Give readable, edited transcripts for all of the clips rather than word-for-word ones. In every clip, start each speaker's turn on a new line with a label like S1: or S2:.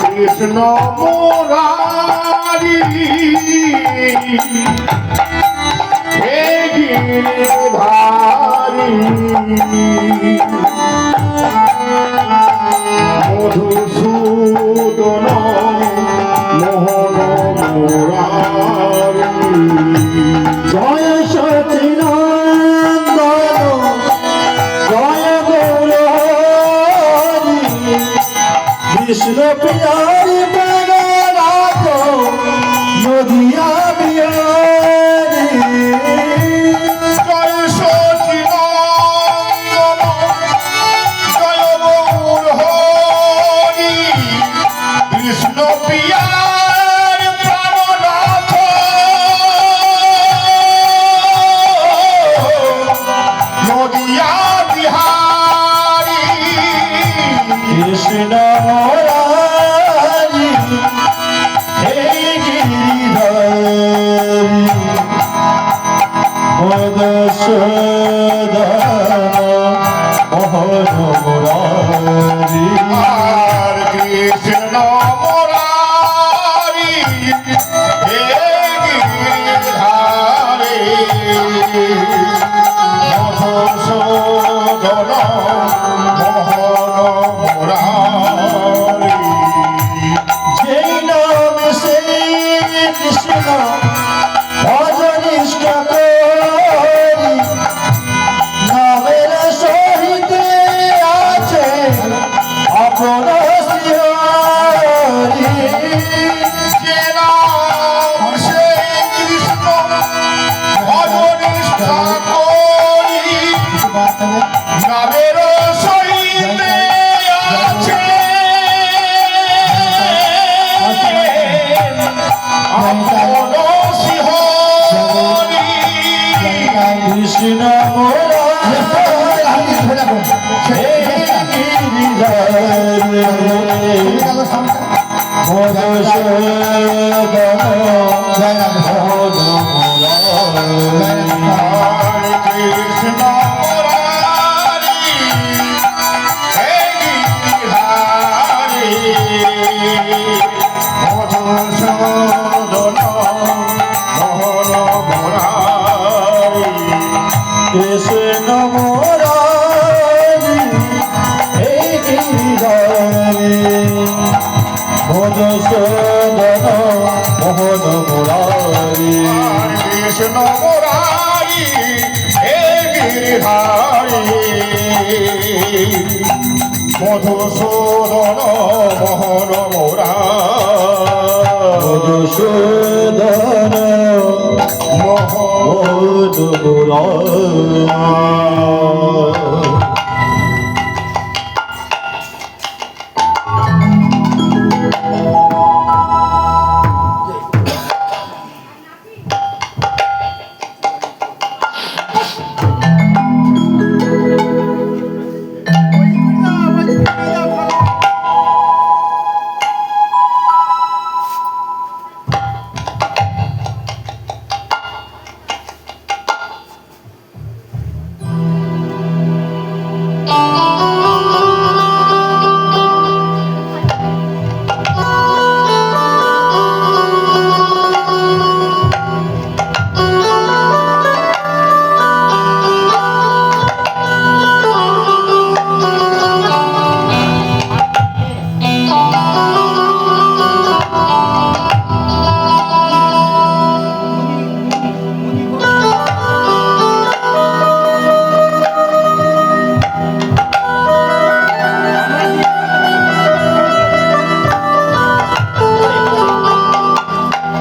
S1: কৃষ্ণ মুরারি হে গিরিধারী মধুসূদন মোহন মুরারি
S2: জয় সচিনন্দন জয় গৌরহরি কৃষ্ণ প্রিয়ারি প্রাণনাথ নদিয়া বিহারি
S1: জয় সচিনন্দন জয় গৌর হরি কৃষ্ণ প্রিয়ার প্রাণনাথ নদিয়া বিহারি
S2: কৃষ্ণ মুরারি হে গিরিধারী মধুসূদন মোহন মুরারি
S1: আর কৃষ্ণ মুরারি হে গিরিধারী মধুসূদন মোহন মুরারি
S2: যেই নাম সেই কৃষ্ণ ভজনিষ্ঠ করি নামের সহিত আছে আপন শ্রীহরি
S1: যে নাম সেই কৃষ্ণ ভজনিষ্ঠা করি নামের সহিতে আছে আপন শিহরি
S2: কৃষ্ণ
S1: হরে কৃষ্ণ মুরারি হে গিরিধারী মধুসূদন মোহন মুরারি
S2: কৃষ্ণ মুরারি হে গিরিধারী মধুসূদন মোহন মুরারি
S1: কৃষ্ণ মুরারি হে গিরিধারী মধুসূদন মোহন মুরারি
S2: মধুসূদন মোহন মুরারি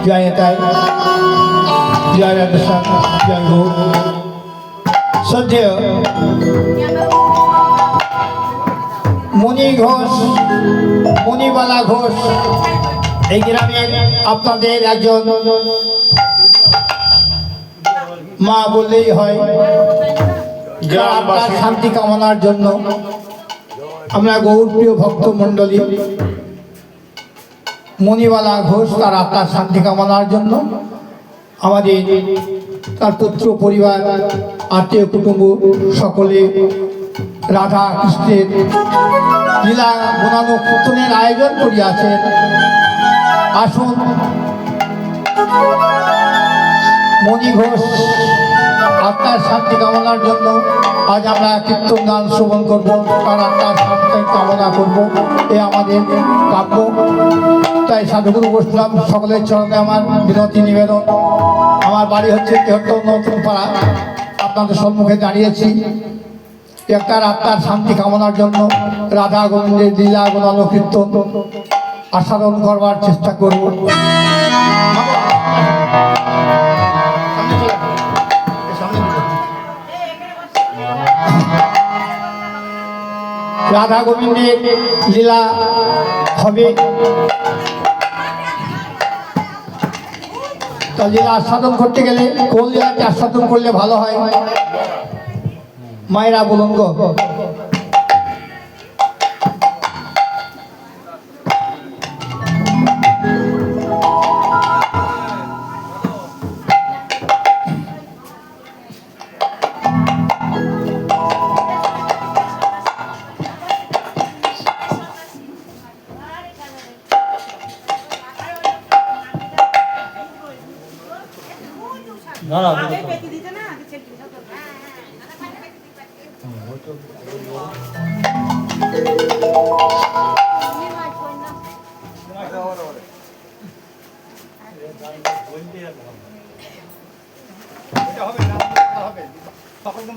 S2: জয় তাই জয় রাধা জয় গৌর শ্রদ্ধেয় মণি ঘোষ মণিবালা ঘোষ এই গ্রামের আপনাদের একজন মা বললেই হয়। গ্রামবাসী শান্তি কামনার জন্য আমরা গৌরপ্রিয় ভক্ত মণ্ডলী মণিবালা ঘোষ তার আত্মার শান্তি কামনার জন্য আমাদের তার পুত্র পরিবার আত্মীয় কুটুম্ব সকলে রাধা কৃষ্ণের লীলা গুণানো কীর্তনের আয়োজন করিয়াছেন। আসুন মণি ঘোষ আত্মার শান্তি কামনার জন্য আজ আমরা কীর্তন গান শ্রবণ করব, তার আত্মার শান্তি কামনা করব, এ আমাদের কাব্য। তাই সাধুগুরু বৈষ্ণব সকলের চরণে আমার বিনতি নিবেদন। আমার বাড়ি হচ্ছে তেহট্টর নতুন পাড়া, আপনাদের সম্মুখে দাঁড়িয়েছি একটার আত্মার শান্তি কামনার জন্য রাধা গোবিন্দের লীলা গুণানো কীর্তন আস্বাদন করবার চেষ্টা করব। রাধা গোবিন্দের লীলা হবে, তা লীলা আস্বাদন করতে গেলে কোন লীলাকে আস্বাদন করলে ভালো হয় মায়েরা বলুন গো?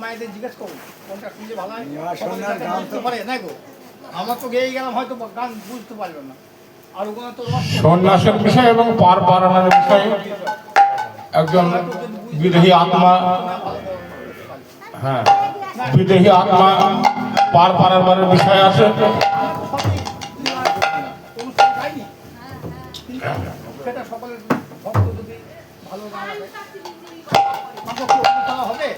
S2: মায়েদের জিজ্ঞেস করুন কোনটা শুনলে ভালো হয়। পারে না গো, আমার তো গেয়ে গেলাম, হয়তো গান বুঝতে পারলো না। আর ওখানে তো
S1: সন্ন্যাসের বিষয় এবং পার পারানোর বিষয়ে একজন বিদেহী আত্মা, হ্যাঁ বিদেহী আত্মা পার পারাবার বিষয় আছে।
S2: সেটা সকলের ভক্ত যদি ভালো না লাগে হবে।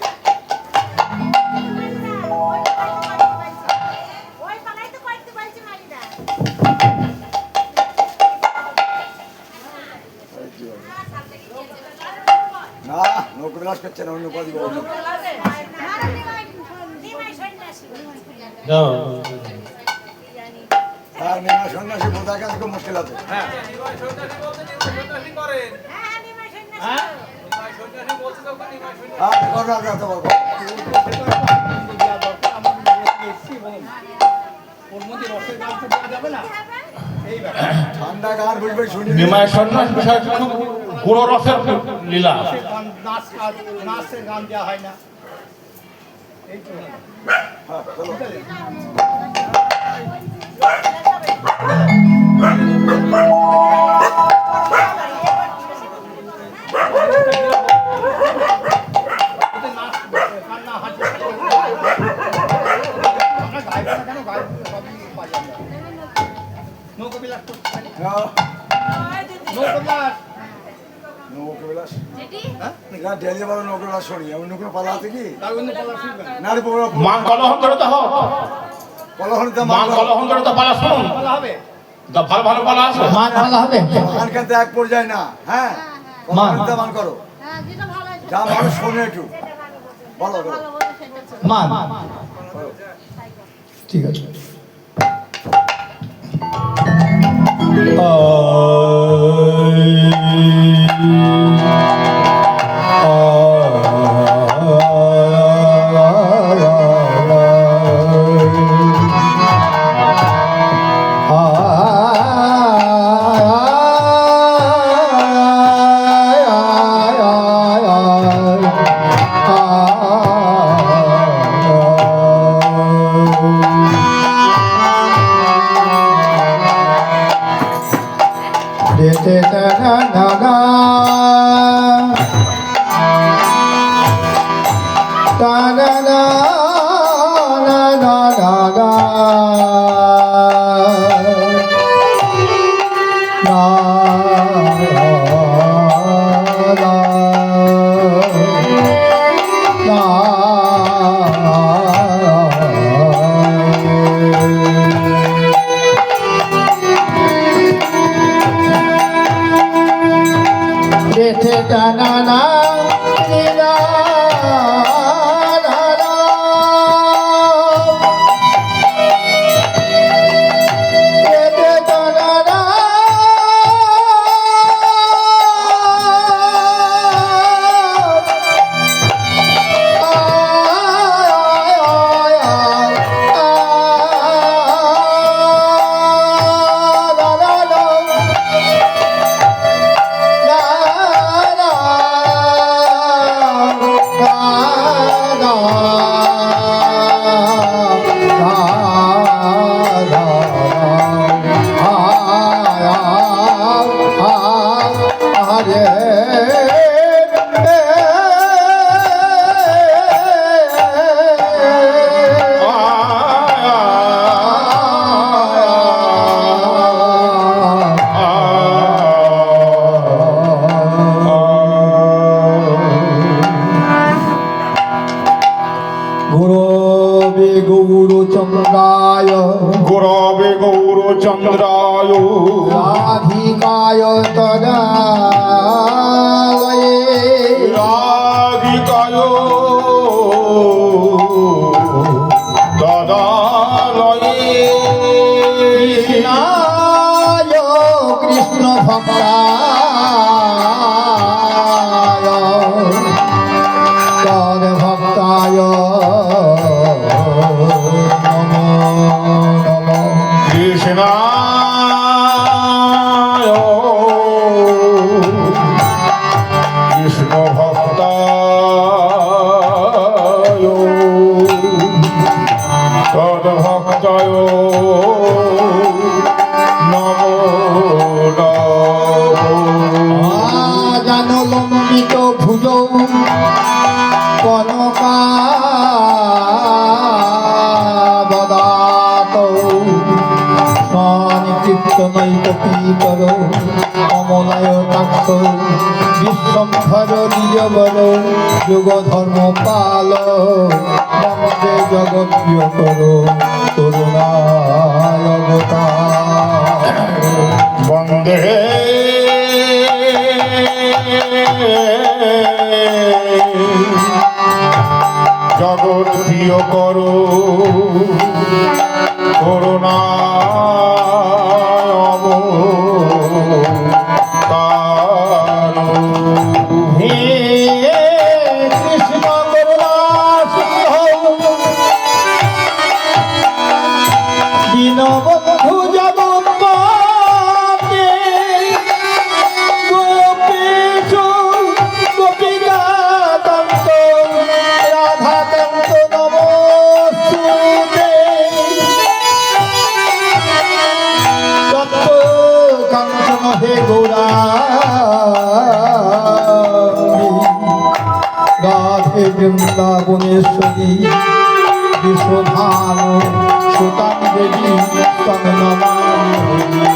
S3: না নৌকবিলাস করছে না, অন্য কদি বলুন। হ্যাঁ নিমা সন্ন্যাসী বোঝা গেছে খুব মুশকিল আছে।
S2: হ্যাঁ
S3: ঠান্ডা গান বুঝবে শুনি।
S1: নিমায় সন্ন্যাস বিষয় খুব গুণ রসের লীলা।
S2: নাচের গান দেওয়া হয় না।
S3: হ্যাঁ চলো। নৌকবিলাস ডেলি বলো নৌকবিলাস শুনি, আমি নৌকো পালা আছে কি না রে বড়
S1: মান কলহন করে তো হোক,
S3: কলহনিতে
S1: মান কলহন করে তো পালা শুনুন, তা ভালো ভালো পালা আছে।
S2: মান ভালো হবে,
S3: মান কিন্তু এক পর্যায়ে না। হ্যাঁ কলহনিতে মান করো, যা মানুষ শোনে একটু বলো বলো।
S2: মান ঠিক আছে।
S1: গৌরবে গৌরচন্দ্রায়
S2: রাধিকায় তদালয়ে
S1: রাধিকায় তদালয়ে
S2: কৃষ্ণায় কৃষ্ণ ভক্তায় তদ ভক্তায় নমো নমো
S1: কৃষ্ণায় কৃষ্ণ ভক্তায় তদ ভক্তায় নমো নমঃ।
S2: জানলম্বিত ভুজ কনকাবদাত স্বনিকীর্তনৈকীতর কমলায় তাক্ষ বিশ্বম্ভর নিজবর যোগ ধর্ম পাল বন্দে জগৎপ্রিয় করো করুণায় অবতার
S1: বন্দে জগৎ প্রিয় করো করুণা
S2: হে কৃষ্ণ করুণা সিন্ধু দীনবন্ধু জগৎপতে গোপীশ গোপিকাকান্ত রাধাকান্ত নমস্তুতে তত্ত্বকাঞ্চন হে গৌরাঙ্গী রাধে বৃন্দাবনেশ্বরী বিশ্বধাম সুতাং দেবী তং নমামি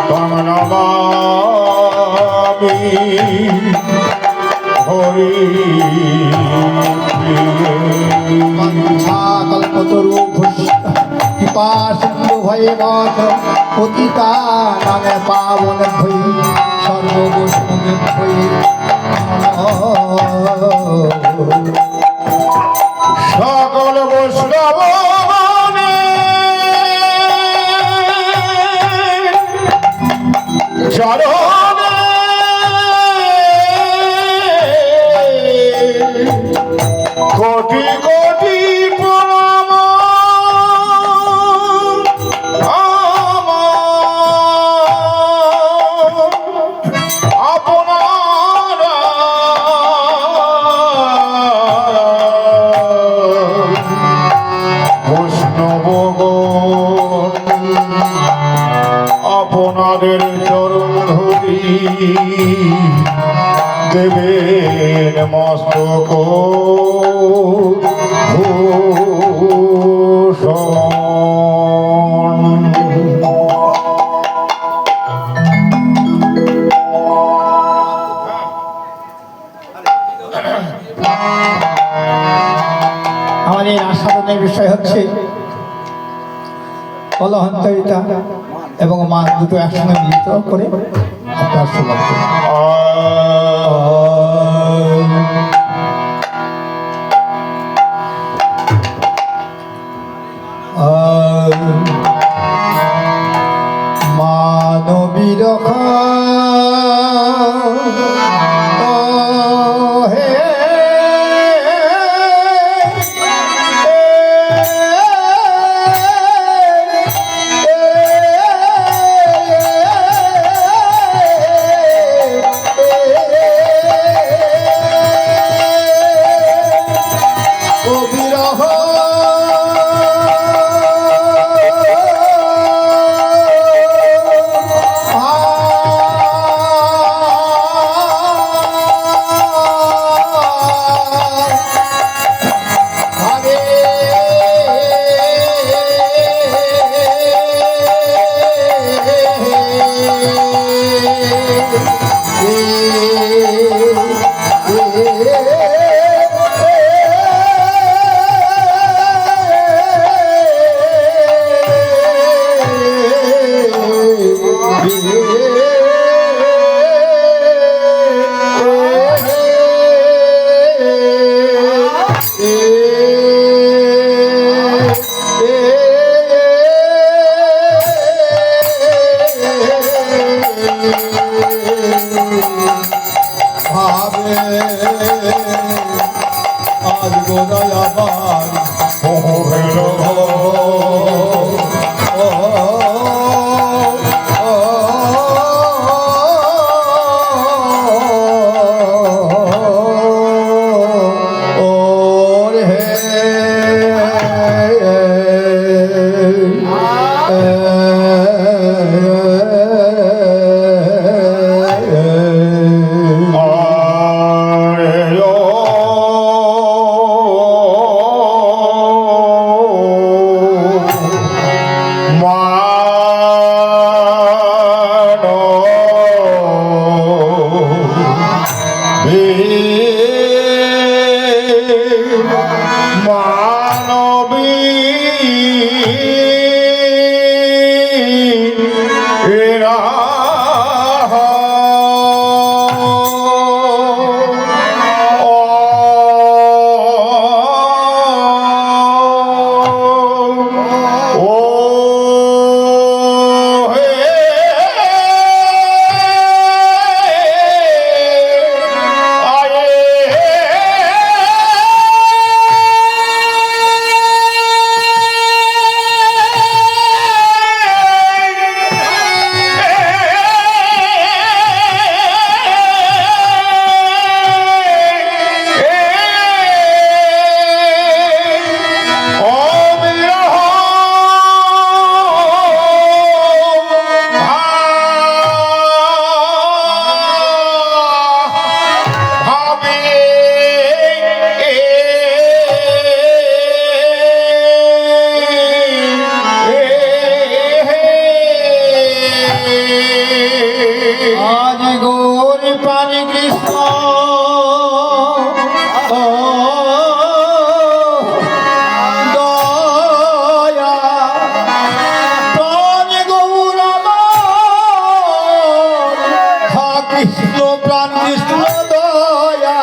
S1: তং নমামি হরি
S2: কল্পতরু কৃপা সিন্ধু ভয়ে বধ পতিতা নামে পাবন ভৈ সর্ববৈষ্ণবে ভৈ
S1: সকল বৈষ্ণব চরণে কোটি কোটি প্রণাম আপনারা বৈষ্ণবগণ আপনাদের চরণ ধরি দেবেন মস্তক ভূষণ।
S2: আমাদের আস্বাদনের বিষয় হচ্ছে কলহন্তরিতা এবং মা দুটো একসঙ্গে মিলিত করে আপনার শ্লোক মানবীর আজ গৌর পানি কৃষ্ণ দয়া প্রাণ গৌর হা কৃষ্ণ প্রাণ কৃষ্ণ দয়া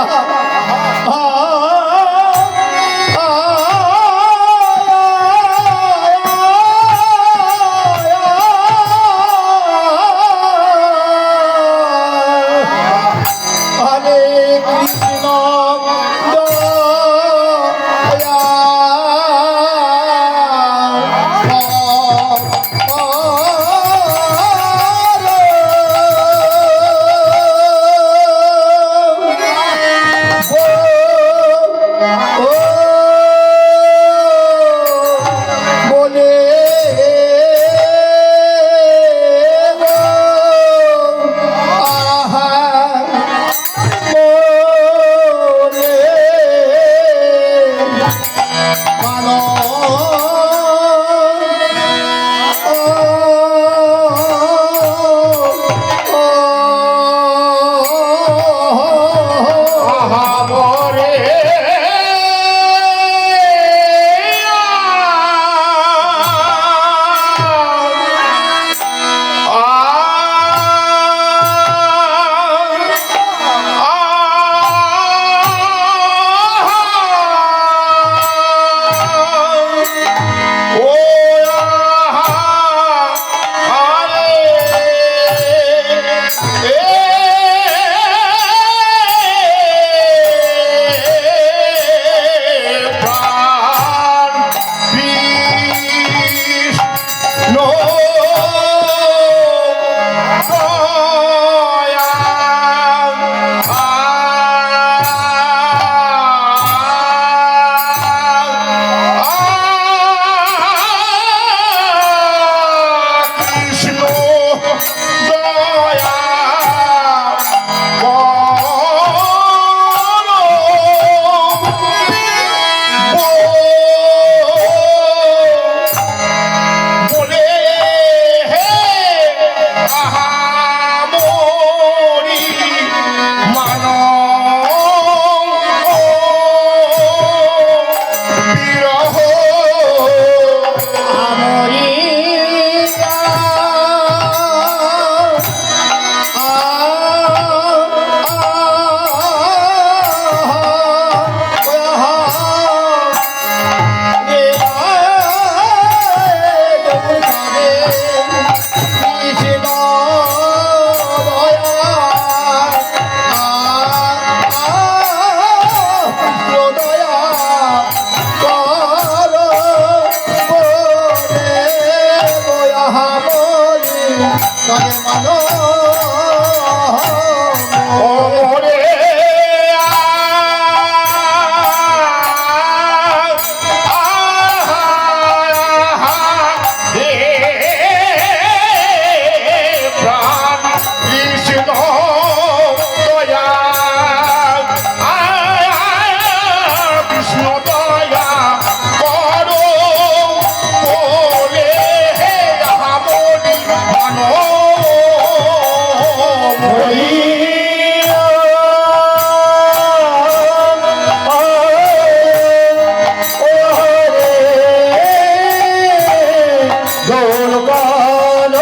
S4: কিশোর কাল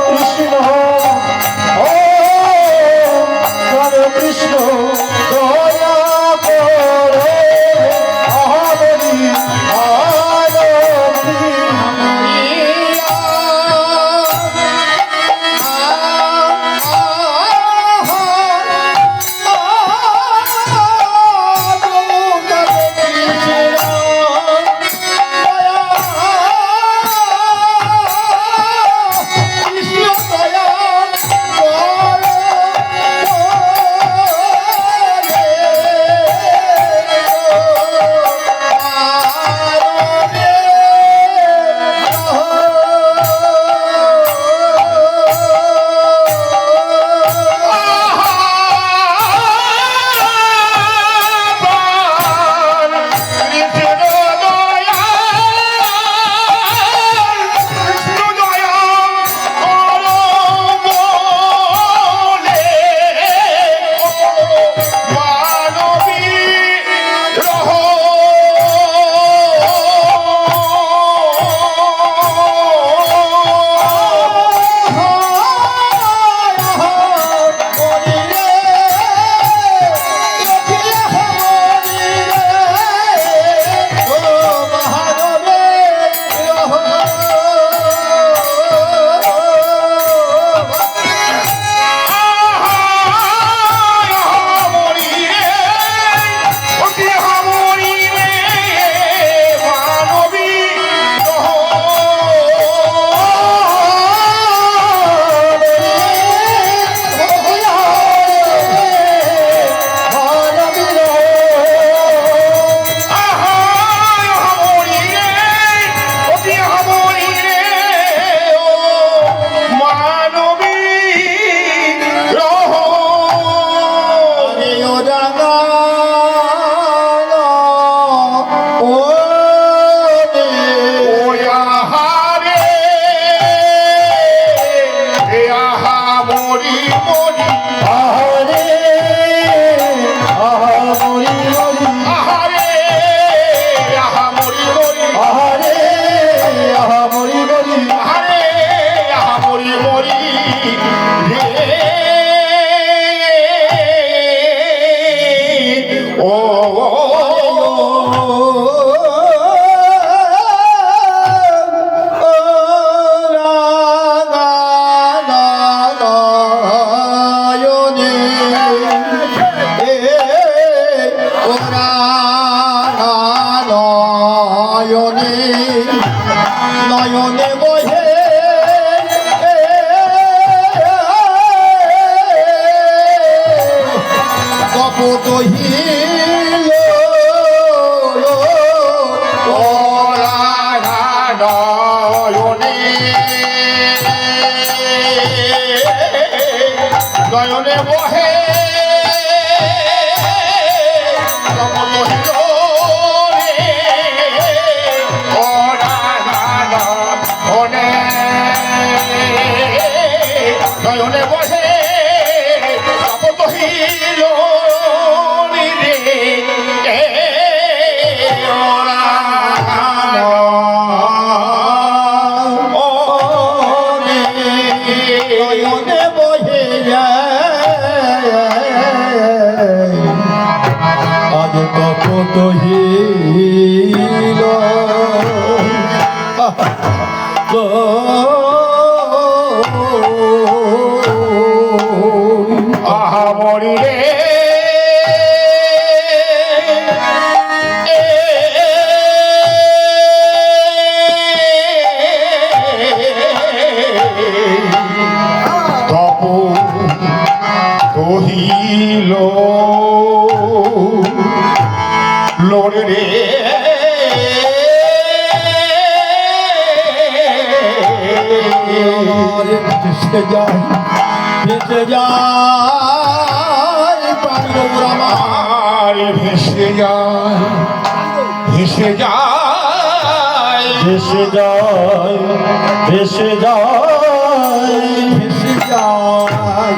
S4: কৃষ্ণ ও কৃষ্ণ দয়া করে আহরি নয়নে বহে কপটহীন
S1: নয়নে বহে নয়নে বসে তপতহীল
S2: নয়নে বহে আজ কপটহীন
S1: আহামরি রে তপ কহিল লোরে রে
S2: ভেসে যায় প্রাণ
S1: ভেসে যায় ভেসে যায়
S4: ভেসে যায় ভেসে যায়
S2: ভেসে যায়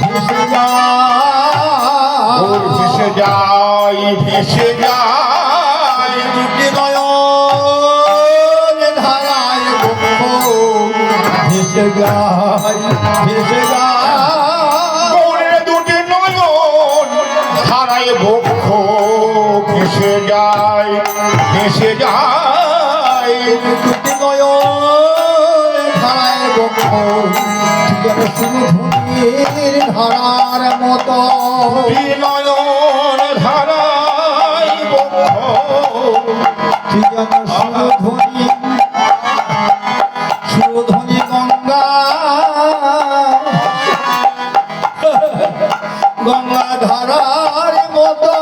S2: ভেসে যায়
S1: ভেসে যায় ভেসে যায়
S2: দুটি নয়ন ধারায় বক্ষ ভেসে যায় ভেসে যায়
S1: গৌরের দুটি নয়ন ধারায় বক্ষ ভেসে যায় ভেসে যায়
S2: দুটি নয়ন ধারায় বক্ষ যেন সুধুনির ধারার মতো
S1: নয়ন ধারায় বক্ষ
S2: যেন সুধুনি সুধুনি গঙ্গা গঙ্গা ধারার মতো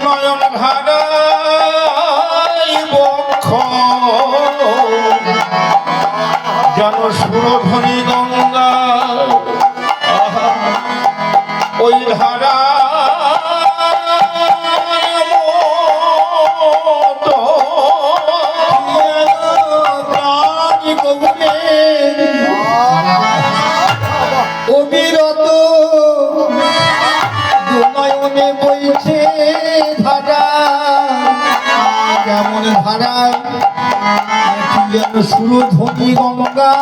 S1: নয়ন ধারায় বক্ষ যেন সুরধ্বনি গঙ্গা ওই ধারা
S2: প্রাণী কবুলে অবিরত দুনয়নে বইছে ধারা যেমন ধারা যেন সুরধ্বনি গঙ্গা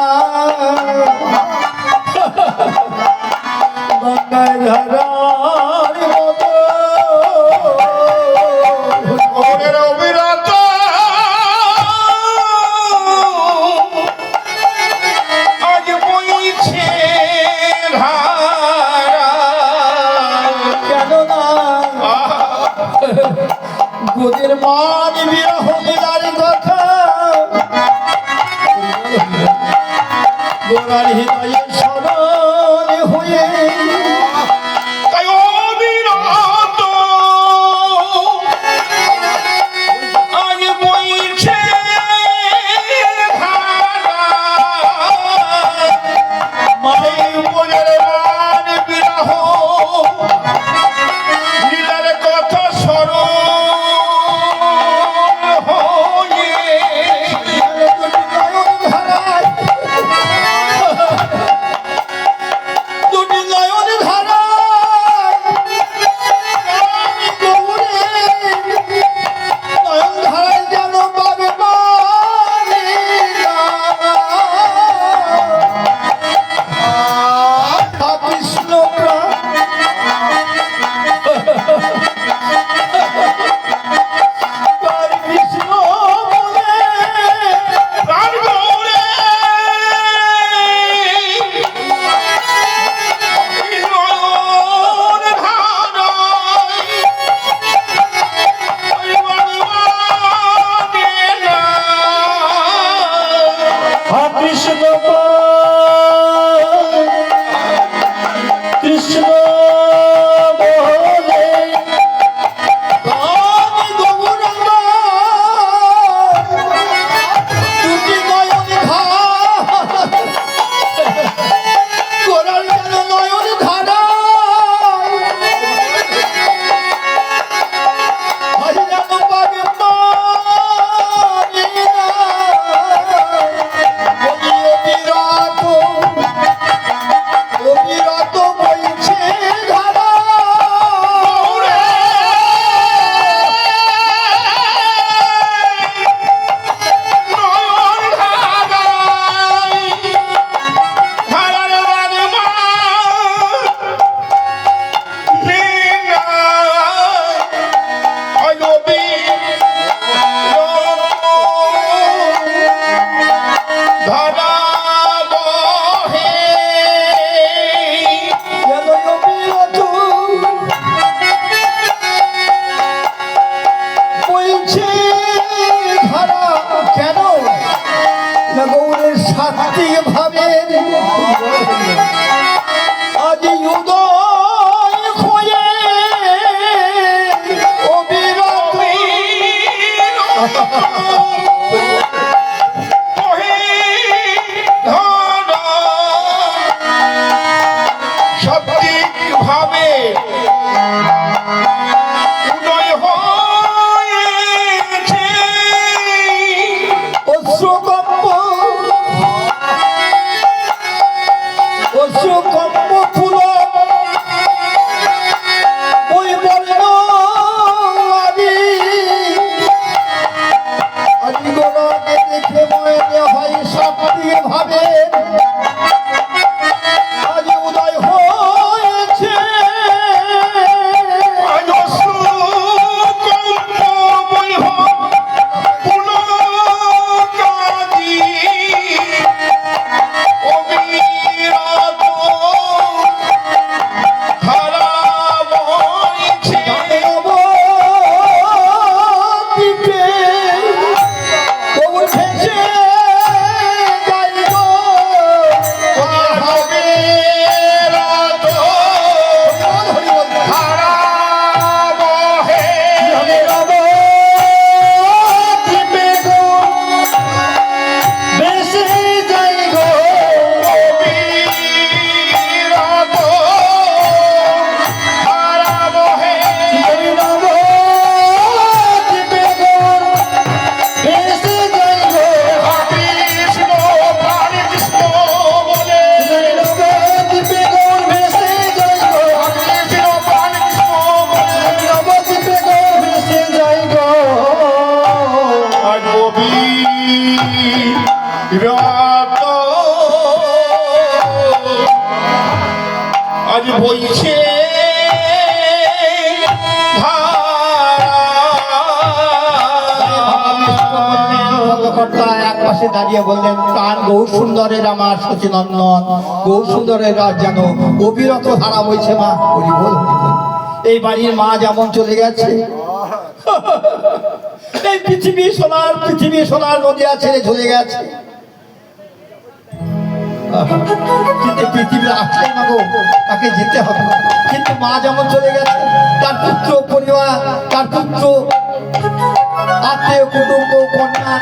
S2: গঙ্গায় ধারার মতো
S1: মনের অবিরত আজ বইছে ধারা
S2: কেননা গোদের মান বিরহ লীলার কথা গোরার হৃদয়ে স্মরণ হয়ে
S1: তাই অবিরত আজ বইছে ধারা মায়ের মনের মান বিরহ লীলার কথা স্মরণ হয়ে
S2: নয়ন ধারায়
S1: বইছে
S2: কর্তা এক পাশে দাঁড়িয়ে বললেন, কার গৌর সুন্দরের আমার সচিনন্দন, গৌর সুন্দরের রাজ যেন অবিরত ধারা বইছে মা। হরি বল, হরি বল। এই বাড়ির মা যেমন চলে গেছে, এই পৃথিবী সোনার নদিয়া ছেড়ে চলে গেছে, কিন্তু পৃথিবী আসলে না গো, তাকে যেতে হবে। কিন্তু মা যেমন চলে গেছে, তার পুত্র পরিবার, তার পুত্র আত্মীয় কুটুম্ব কন্যা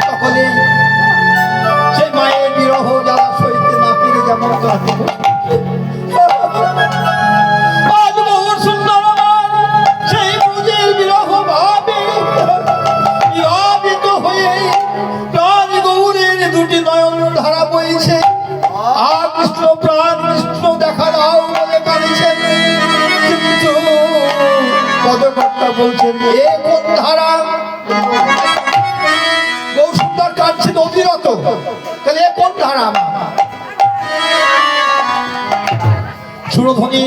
S2: সকলে সেই মায়ের বিরহ যারা সইতে না পেরে যেমন কাঁদে। আজ মোহর সুন্দর আমার সেই বুঝের বিরহ ভাবে বিরহিত হয়ে প্রাণ গৌরের দুটি নয়ন ধারা বইছে। আর কৃষ্ণ প্রাণ কৃষ্ণ দেখা দাও বলে কাঁদছেন, কিন্তু পদকর্তা বলছেন এ কোন ধারা? গৌর সুন্দর কাঁদছেন অবিরত, তাহলে এ কোন ধারা? সুরধ্বনি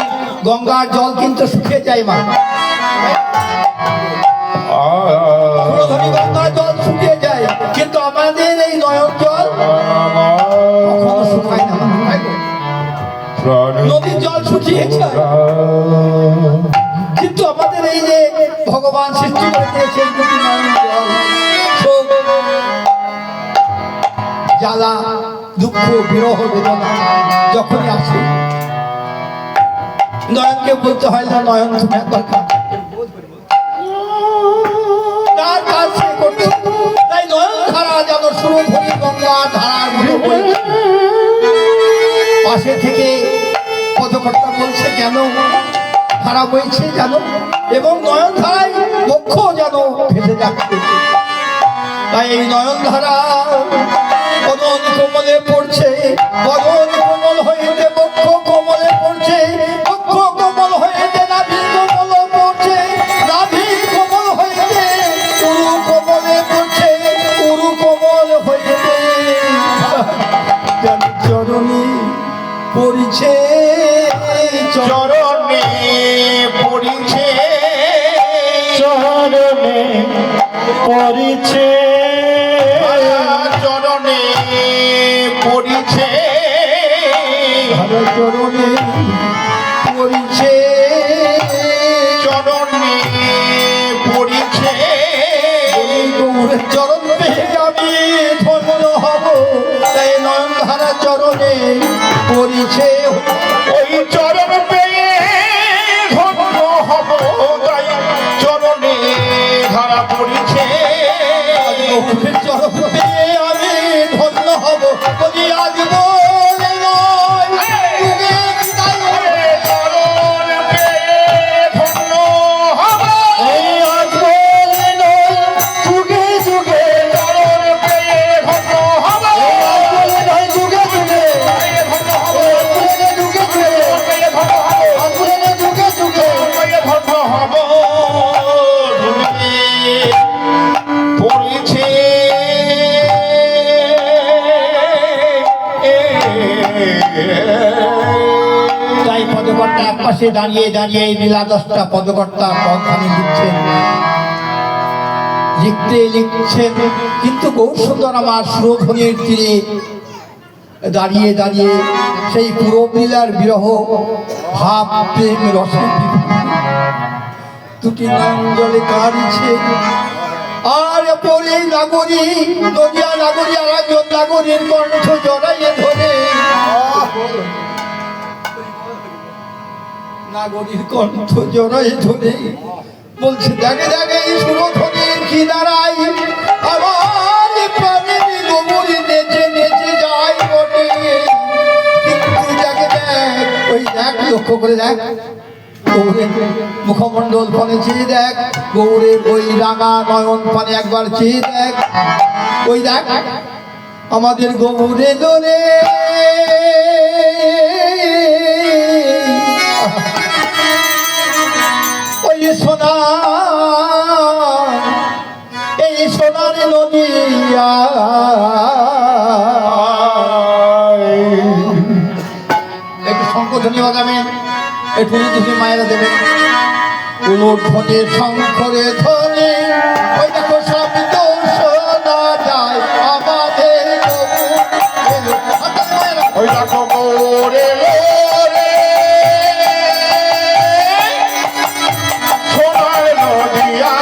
S2: গঙ্গার জল কিন্তু শুকিয়ে যায় মা, সুরধ্বনি গঙ্গার জল শুকিয়ে যায়, কিন্তু আমাদের এই নয়ন জল কখনো শুকায় না। নদীর জল শুকিয়ে যায়, কিন্তু আমাদের এই যে ভগবান সৃষ্টি করে দিয়েছেন দুটি নয়ন জল, শোক জ্বালা দুঃখ বিরহ বেদনা যখনই আসে, নয়নকে বলতে হয় না, নয়ন তুমি একবার কাঁদো। তার কাজ সে করছে, তাই নয়ন ধারা যেন সুরধনী গঙ্গা ধারার মতো বইছে। পাশে থেকে পদকর্তা বলছে কেন ধারা বইছে জানো, এবং নয়ন ধারায় বক্ষ যেন ভেসে যাচ্ছে। তাই এই নয়ন ধারা বদন কোমলে পড়ছে, বদন কোমল হইতে বক্ষ কোমলে পড়ছে, বক্ষ কোমল হইতে নাভি কোমল পড়ছে, নাভি কোমল হইতে উরু কোমলে পড়ছে, উরু কোমল হইতে চরণী পড়ছে,
S1: চরণে পড়িছে,
S4: চরণে পড়িছে,
S1: চরণে পড়িছে,
S2: চরণে পড়ছে,
S1: চরণে পড়িছে,
S2: গৌরের চরণ পেয়ে আমি ধন্য হব, তাই নয়ন ধারা চরণে পড়ছে।
S1: ওই চরণ পেয়ে ধন্য হব, তাই চরণে ধারা পড়িছে।
S2: গৌরের চরণ পেয়ে আমি ধন্য হব, বলি আজ বলে নয় যুগে তাই
S1: চরণ পেয়ে ধন্য হব,
S4: এই আজ বলে নয় যুগে যুগে,
S1: চরণ পেয়ে ধন্য হব,
S4: এই আজ বলে নয় যুগে যুগে,
S1: ধন্য হব,
S4: যুগে যুগে,
S1: পেয়ে ধন্য হব,
S4: আজ বলে নয় যুগে যুগে,
S1: পেয়ে ধন্য হব। পড়েছে
S2: তাই পদকর্তা এক পাশে দাঁড়িয়ে দাঁড়িয়ে এই লীলাদশটা পদকর্তা পদখানি লিখছেন, লিখছেন, কিন্তু গৌর সুন্দর আমার সুরধ্বনির তীরে দাঁড়িয়ে দাঁড়িয়ে সেই পূরব লীলার বিরহ ভাব প্রেম রসে দুটি নাম জলে কাঁদছে। আর পরে নাগরী নদিয়া নাগরী আর একজন নাগরীর কণ্ঠ জড়াইয়ে ধরে, নাগরীর কণ্ঠ জড়াইয়ে ধরে বলছে দেখে দেখে এই সুরধ্বনির কি দাঁড়াই, আমার প্রাণের গোবরে নেচে নেচে যায় বটে, কিন্তু দেখে দেখ ওই দেখ লক্ষ্য করে দেখ গৌরের মুখমণ্ডল পানে চেয়ে দেখ, গৌরের ওই রাঙা নয়ন পানে একবার চেয়ে দেখ, ওই দেখ আমাদের গৌরে দোরে ওই সোনা, এই সোনার নদিয়া একটু শঙ্কর ধন্যবাদ। একটু যদি মায়েরা দেবেন উলুর ধ্বনি শঙ্করে ধ্বনি ওই দেখো শব্দ শোনা যায় আমাদের মায়েরা
S1: ওই দেখো গৌরে লোরে সোনার নদিয়া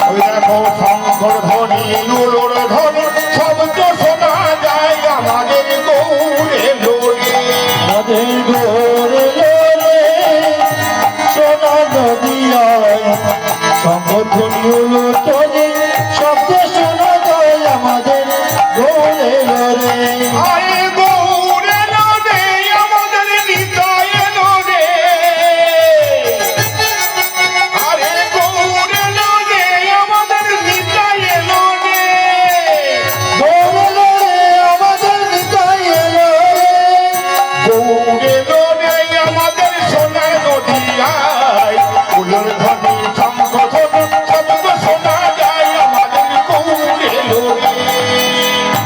S1: ওই দেখো শঙ্কর ধ্বনি লুলোর ধ্বনি শব্দ শোনা যায় আমাদের গৌরে লোরে
S4: আমাদের গৌরে লোরে সোনা নদিয়ায় সংগঠনী হলো চলে শব্দ শোনা যায় আমাদের গৌরে লোরে।
S1: আরে গৌরে লোরে আমাদের নিতাই লোরে আরে গৌরে লোরে আমাদের নিতাই লোরে
S4: গৌরে লোরে আমাদের নিতাই লোরে।
S1: গৌরে লোরে আমাদের সোনার নদিয়ায় ফুলের ধ্বনি শঙ্খ ধ্বনি শব্দ শোনা যায় আমাদের গৌরে লোরে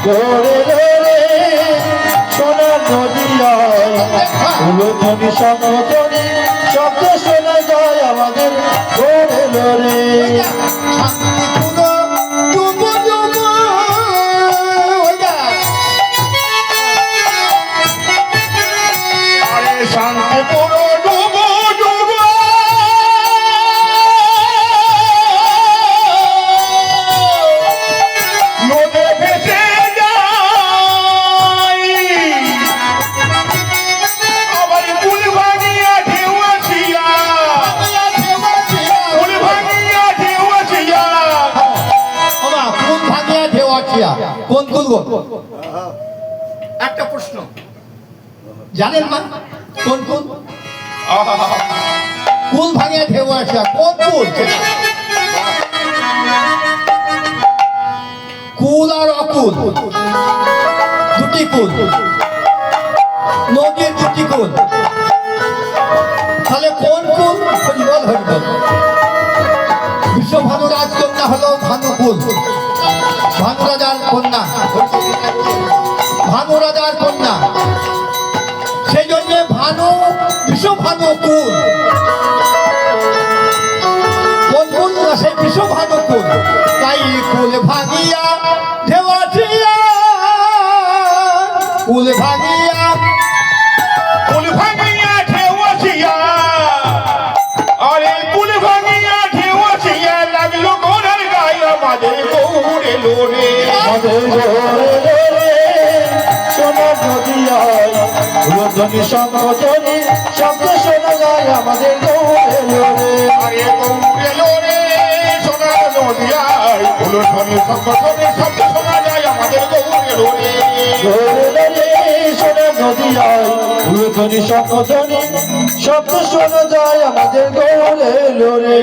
S4: গৌরে লোরে সোনা নদিয়ায় উলুধ্বনি সংগঠনী শব্দ শোনা যায় আমাদের গৌরে লোরে।
S2: শান্তিপুর ডুব ডুব
S1: আরে শান্তিপুর ডুবো ডুবো নদে ভেসে যায় আবার পুল ভাঙিয়া ঢেউ আসিয়া পুল ভাঙিয়া ঢেউ আসিয়া
S2: ওমা কোন ভাঙিয়া ঢেউ আছিয়া কোন কুল গো একটা প্রশ্ন জানেন মা কোন কুল কুল ভাঙিয়া ঢেউ আসিয়া কোন কুল কুল আর অকুল দুটি কুল নদীর দুটি কুল তাহলে কোন কুল হরিবল হরিবল বিশ্বভানু রাজকন্যা হলো ভানুকুল ভানু রাজার কন্যা ভানু রাজার কন্যা সেই জন্য ভানু বিশ্বভানু কুল কোন কুল না সেই বিশ্বভানু কুল তাই কুল ভাঙিয়া ঢেউয়াছিয়া কুল ভাঙিয়া
S1: পুল ভাঙিয়া ঢেউ আসিয়া আরে পুল ভাঙিয়া ঢেউ আসিয়া লাগলো ঘোড়ার গায়ে আমাদের গৌরে লোরে
S4: আমাদের গৌরে লোরে সোনা নদিয়ায় উলুধ্বনি সংগঠনী শব্দ শোনা যায় আমাদের গৌরে লোরে।
S1: আরে গৌরে লোরে সোনার নদিয়ায় ফুলের ধ্বনি সংগঠনে শব্দ শোনা যায় আমাদের গৌরে লোরে
S4: গৌরে লোরে সোনা নদিয়ায় উলুধ্বনি সংগঠনী শব্দ শোনা যায় আমাদের গৌরে লোরে।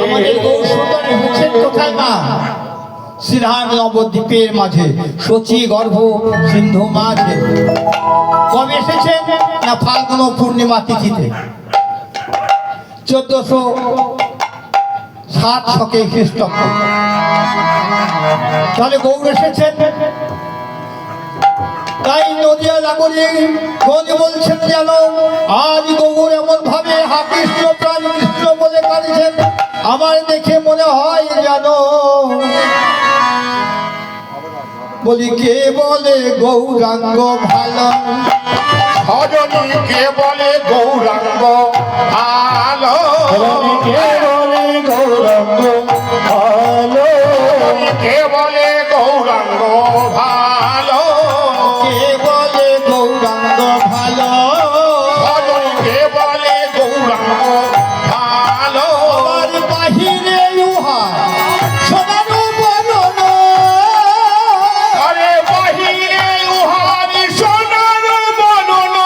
S2: আমাদের গৌর সুন্দরী হচ্ছেন কোথায় মা শ্রীরাম নবদ্বীপের মাঝে সচি গর্ভ সিন্ধু মাঝে কবে এসেছেন না ফাল্গুন পূর্ণিমা তিথিতে 1407 খ্রিস্টাব্দ তাহলে গৌর এসেছেন তাই নদিয়া লাগলে গঞ্জ বলছেন যেন আজ গৌর এমন ভাবে হা কৃষ্ণ প্রাণ কৃষ্ণ বলে কাঁদছেন আমার দেখে মনে হয় যেন বলি কে বলে গৌরাঙ্গ ভালো
S1: ভজনী কে বলে গৌরাঙ্গ ভালো
S4: কে বলে গৌরাঙ্গ ভালো
S1: কে বলে গৌরাঙ্গ ভালো
S2: কে বলে গৌরাঙ্গ ভালো
S1: ভজনী কে বলে গৌরাঙ্গ ভালো
S2: আমার বাহিরে উহা সোনারু বনন
S1: আরে বাহিরে উহারি সোনার বনন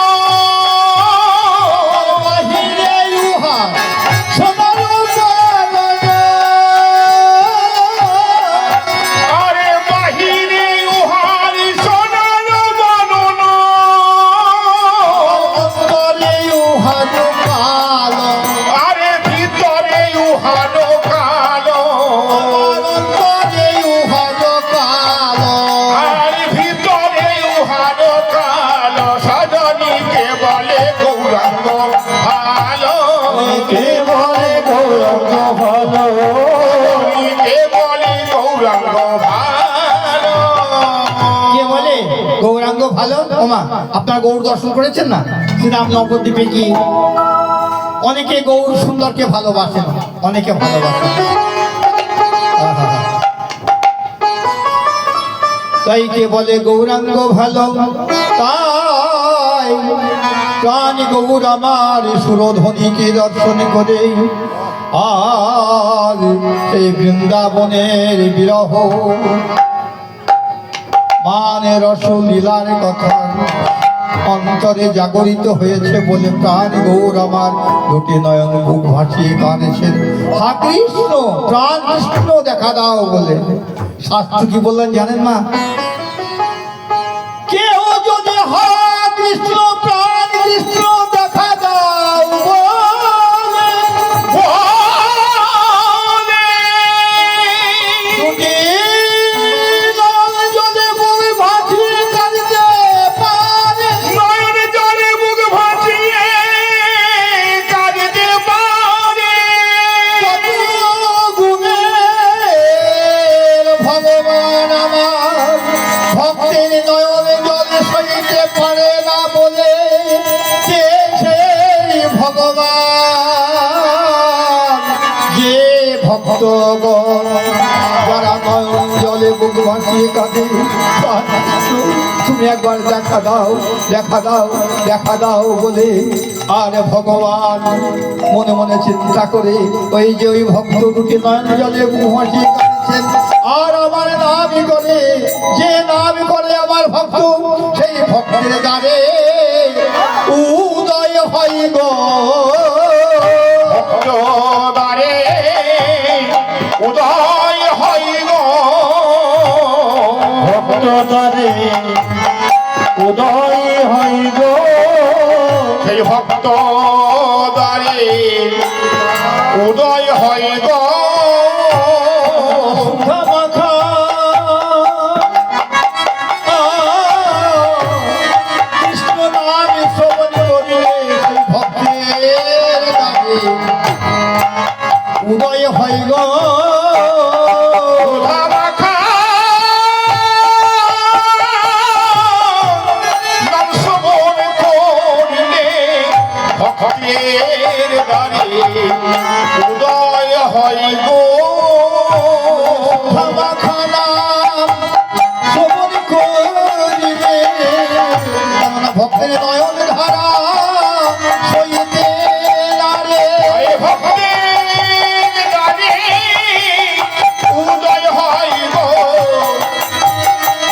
S2: বাহিরে উহা সোনারু বনন
S1: আরে
S2: ভালো। ওমা, আপনারা গৌর দর্শন করেছেন না? শ্রীরাম নবদ্বীপে কি অনেকে গৌর সুন্দরকে ভালোবাসেন, অনেকে ভালোবাসেন। আহা। তাই কে বলে গৌরাঙ্গ ভালো, তাই প্রাণ গৌর আমার সুরধ্বনিকে দর্শন করে আর সেই বৃন্দাবনের বিরহ মানে রসলীলার কথা অন্তরে জাগরিত হয়েছে বলে প্রাণ গৌর আমার দুটি নয়ন বুক ভাসিয়ে কাঁদেছেন, হা কৃষ্ণ, প্রাণ কৃষ্ণ দেখা দাও বলে। শাস্ত্র কি বললেন জানেন মা? কেউ যদি হা কৃষ্ণ, প্রাণ কৃষ্ণ দেখা দাও বলে, দুটি নয়ন জলে বুক ভাসিয়ে কাঁদিতে পারে,
S1: নয়ন জলে মুখ ভাসিয়ে কাঁদিতে পারে।
S2: কত গুণের ভগবান আমার ভক্তের নয়ন জলে সইতে পারে না বলে কে সেই ভগবান যে ভক্তগণ যারা নয়ন জলে বুক ভাসিয়ে কাঁদে, তুমি একবার দেখা দাও, দেখা দাও, দেখা দাও বলে। আর ভগবান মনে মনে চিন্তা করে ওই যে ওই ভক্ত দুটি নয়ন জলে বুক ভাসিয়ে কাঁদছেন আর আমার নামই করে, যে নাম করে আমার ভক্ত, সেই ভক্তের দ্বারে উদয় হয় গো
S1: ভক্তদ্বারে উদয় হয় গো,
S2: ভক্তদ্বারে উদয় হয় গো,
S1: সেই ভক্তদ্বারে উদয় হয় গো।
S2: মাখা কৃষ্ণ নাম শ্রবণ করিলে সেই ভক্তের দ্বারে উদয় হয় গো।
S1: রাখা নাম শ্রবণ করিলে ভক্তের দ্বারে উদয় হয় গো।
S2: খানা শ্রবণ করিলে ভক্তের নয়ন ধারা সইতে নারে,
S1: এই ভক্তের দ্বারে উদয় হয় গো।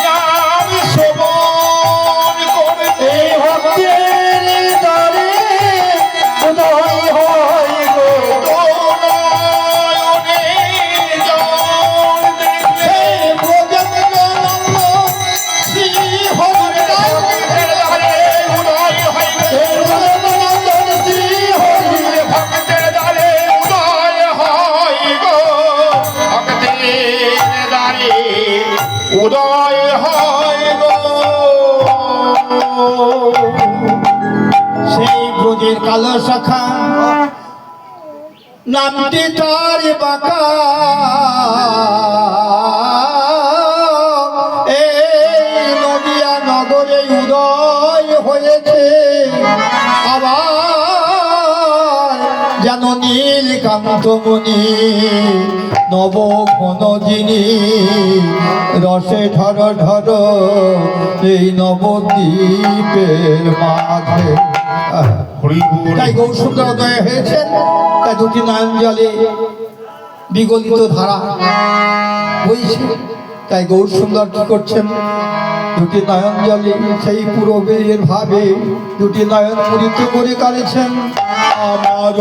S1: নাম শ্রবণ করিলে
S2: এই ভক্তের দ্বারে উদয় হয় গো।
S1: নয়নে জল দেখলে
S2: এই ব্রজঙ্গলঙ্গ শ্রী হরিনাম,
S1: ভক্তের দ্বারে উদয় হয় গো।
S2: এই ব্রজঙ্গলঙ্গ শ্রী হরি,
S1: ভক্তের দ্বারে উদয় হয় গো। ভক্তের দ্বারে উদয় হয় গো।
S2: সেই ব্রজের কালো শাখা নামটি তার বাঁকা, এই নদিয়া নগরে উদয় হয়েছে আবার যেন নীলকান্ত মণি নব ঘন যিনি রসে ঢর ঢর এই নবদ্বীপের মাঝে। তাই গৌর সুন্দর উদয় হয়েছেন, তাই দুটি নয়ন জলে বিগলিত ধারা বইছে। তাই গৌর সুন্দর কি করছেন? দুটি নয়ন জলে সেই পূর্বের ভাবে দুটি নয়ন মুরিত করে কাঁদেছেন, আমার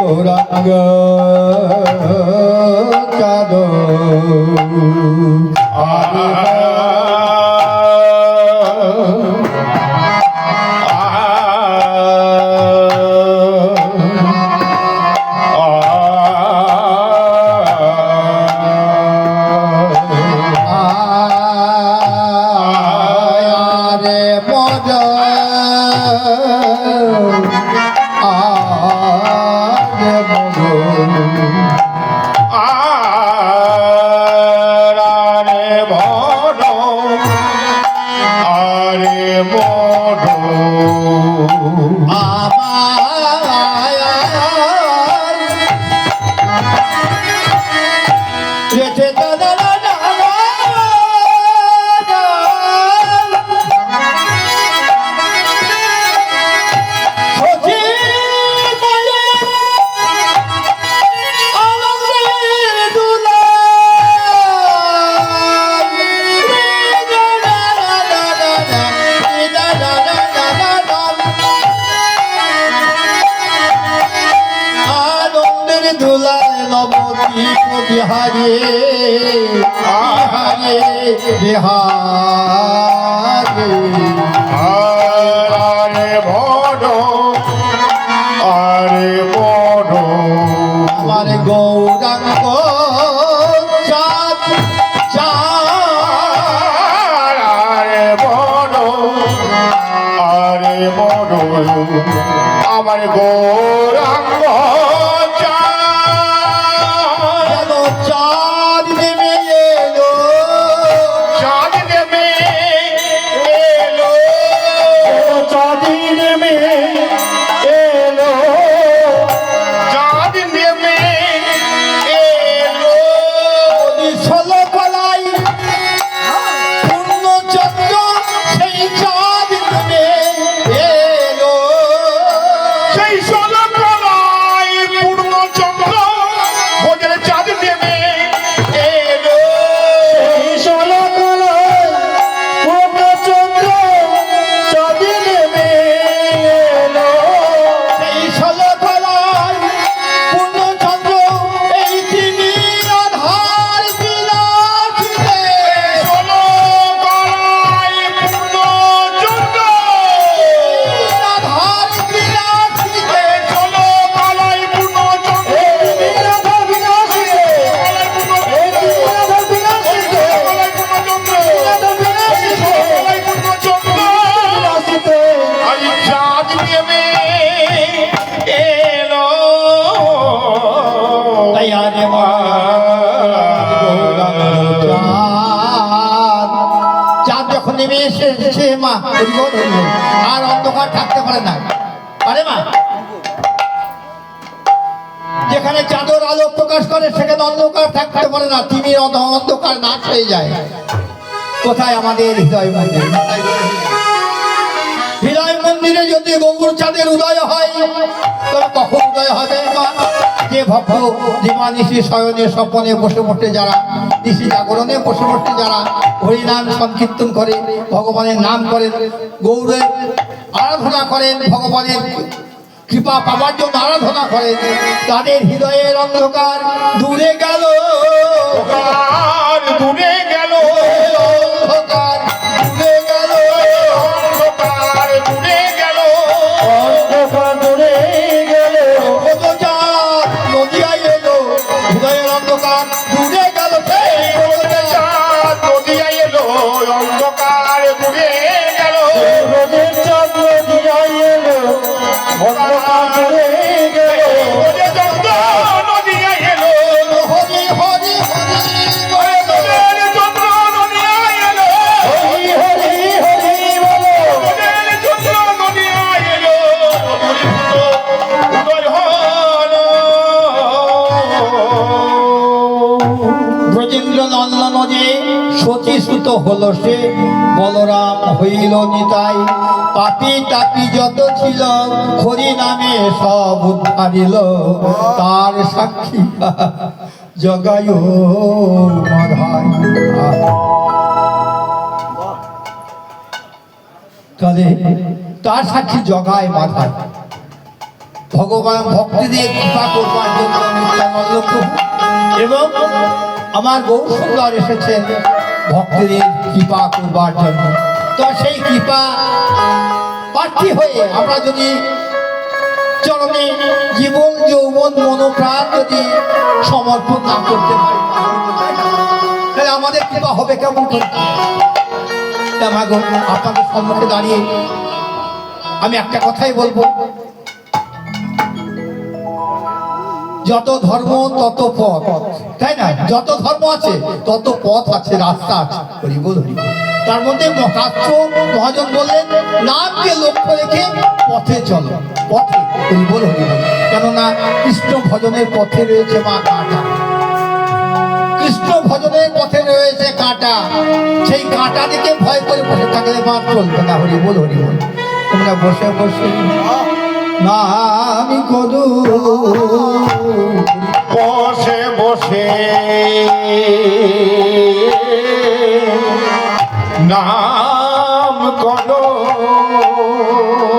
S2: গৌরাঙ্গ চাঁদ আরে মজ আরে মজ
S1: আরে মনো
S2: আমার রেখে দাদা ধুলায় নবদ্বীপ বিহারে বিহারে বিহারে
S1: আরে মনো আরে মনো
S2: আমার গৌরাঙ্গ চাঁদ চাঁদ
S1: আরে মনো আরে মনো আমার গৌরাঙ্গ
S2: যেন চাঁদ নেমে এলো
S1: চাঁদ নেমে এলো
S2: চাঁদ নেমে এলো
S1: চাঁদ নেমে এলো
S2: ষোলো কলাই পূর্ণচন্দ্র সেই চাঁদ নেমে এলো
S1: সেই ষোলকলায় পূর্ণচন্দ্র ভোজের চাঁদ নেমে এলো
S2: ষোলো কলাই পূর্ণচন্দ্র চাঁদ নেমে এলো সেই ষোলো কলাই পূর্ণচন্দ্র এই তিনি আধার বিলাসিতে
S1: ষোলকলায় পূর্ণচন্দ্র
S2: আধার বিলাসিতে
S1: ষোলকলায় পূর্ণচন্দ্র
S2: আধার বিলাসিতে আধার বিলাসিতে বিলাসিতে
S1: আজ চাঁদ নেমে এলো
S2: তাই আরে চাঁদ যখন নেমে এসেছে মা হরিবল হরিবল আর অন্ধকার থাকতে পারে না আরে মা যেখানে চাঁদের আলো প্রকাশ করে সেখানে অন্ধকার থাকতে পারে না তিনি অন্ধকার নাশ হয়ে যায় কোথায় আমাদের হৃদয় মন্দির হৃদয় মন্দিরে যদি গৌর চাঁদের উদয় হয় তবে কখন উদয় হবে মা? যে ভক্ত দিবানিশি শয়নে স্বপনে বসে বসে যারা নিশি জাগরণে বসে বসে যারা হরিনাম সংকীর্তন করে ভগবানের নাম করেন গৌরের আরাধনা করেন ভগবানের কৃপা পাবার জন্য আরাধনা করেন তাদের হৃদয়ের অন্ধকার দূরে গেল
S1: আর দূরে গেল
S2: অন্ধকার দূরে গেল
S1: অন্ধকার দূরে গেল
S2: অন্ধকার দূরে গেল কত চাঁদ নদিয়ায় এলো হৃদয়ের অন্ধকার দূরে গেল
S1: চাঁদ নদিয়ায় এলো অন্ধকার দূরে গেল
S2: চাঁদ নদিয়ায় এলো অন্ধকার দূরে গেল
S1: ওরে চন্দ্র নদিয়ায় এলো
S2: হরি হরি হরি
S1: ওরে চন্দ্র নদিয়ায় এলো
S2: হরি হরি হরি বলো
S1: ওরে চন্দ্র নদিয়ায় এলো উদয় হলো
S2: ব্রজেন্দ্র নন্দন যে সতীসূত হলো সে বলরাম হইল নিতাই পাপি তাপি যত ছিল হরি নামে সব উদ্ধারিল তার সাক্ষী জগায় মাধাই তাহলে তার সাক্ষী জগায় মাধায় ভগবান ভক্তিদের কৃপা করবার জন্য নিত্যানন্দ প্রভু এবং আমার গৌর সুন্দর এসেছেন ভক্তদের কৃপা করবার জন্য তো সেই কৃপা প্রার্থী হয়ে আমরা যদি চরণে জীবন যৌবন মনোপ্রাণ যদি সমর্পণ না করতে পারি তাহলে আমাদের কৃপা হবে কেমন করে আপনাদের সম্মুখে দাঁড়িয়ে আমি একটা কথাই বলবো যত ধর্ম তত পথ তাই না যত ধর্ম আছে তত পথ আছে রাস্তা আছে হরিবল হরিবল তার মধ্যে শাস্ত্র মহাজন বললেন নামকে লক্ষ্য রেখে পথে চলো, পথে হরিবল হরিবল। কেননা কৃষ্ণ ভজনের পথে রয়েছে মা কাঁটা, কৃষ্ণ ভজনের পথে রয়েছে কাঁটা, সেই কাঁটা দিকে ভয় করে বসে থাকলে মা চলবে না। হরিবল হরিবল। তোমরা বসে বসে না আমি কদু
S1: বসে বসে নাম করো,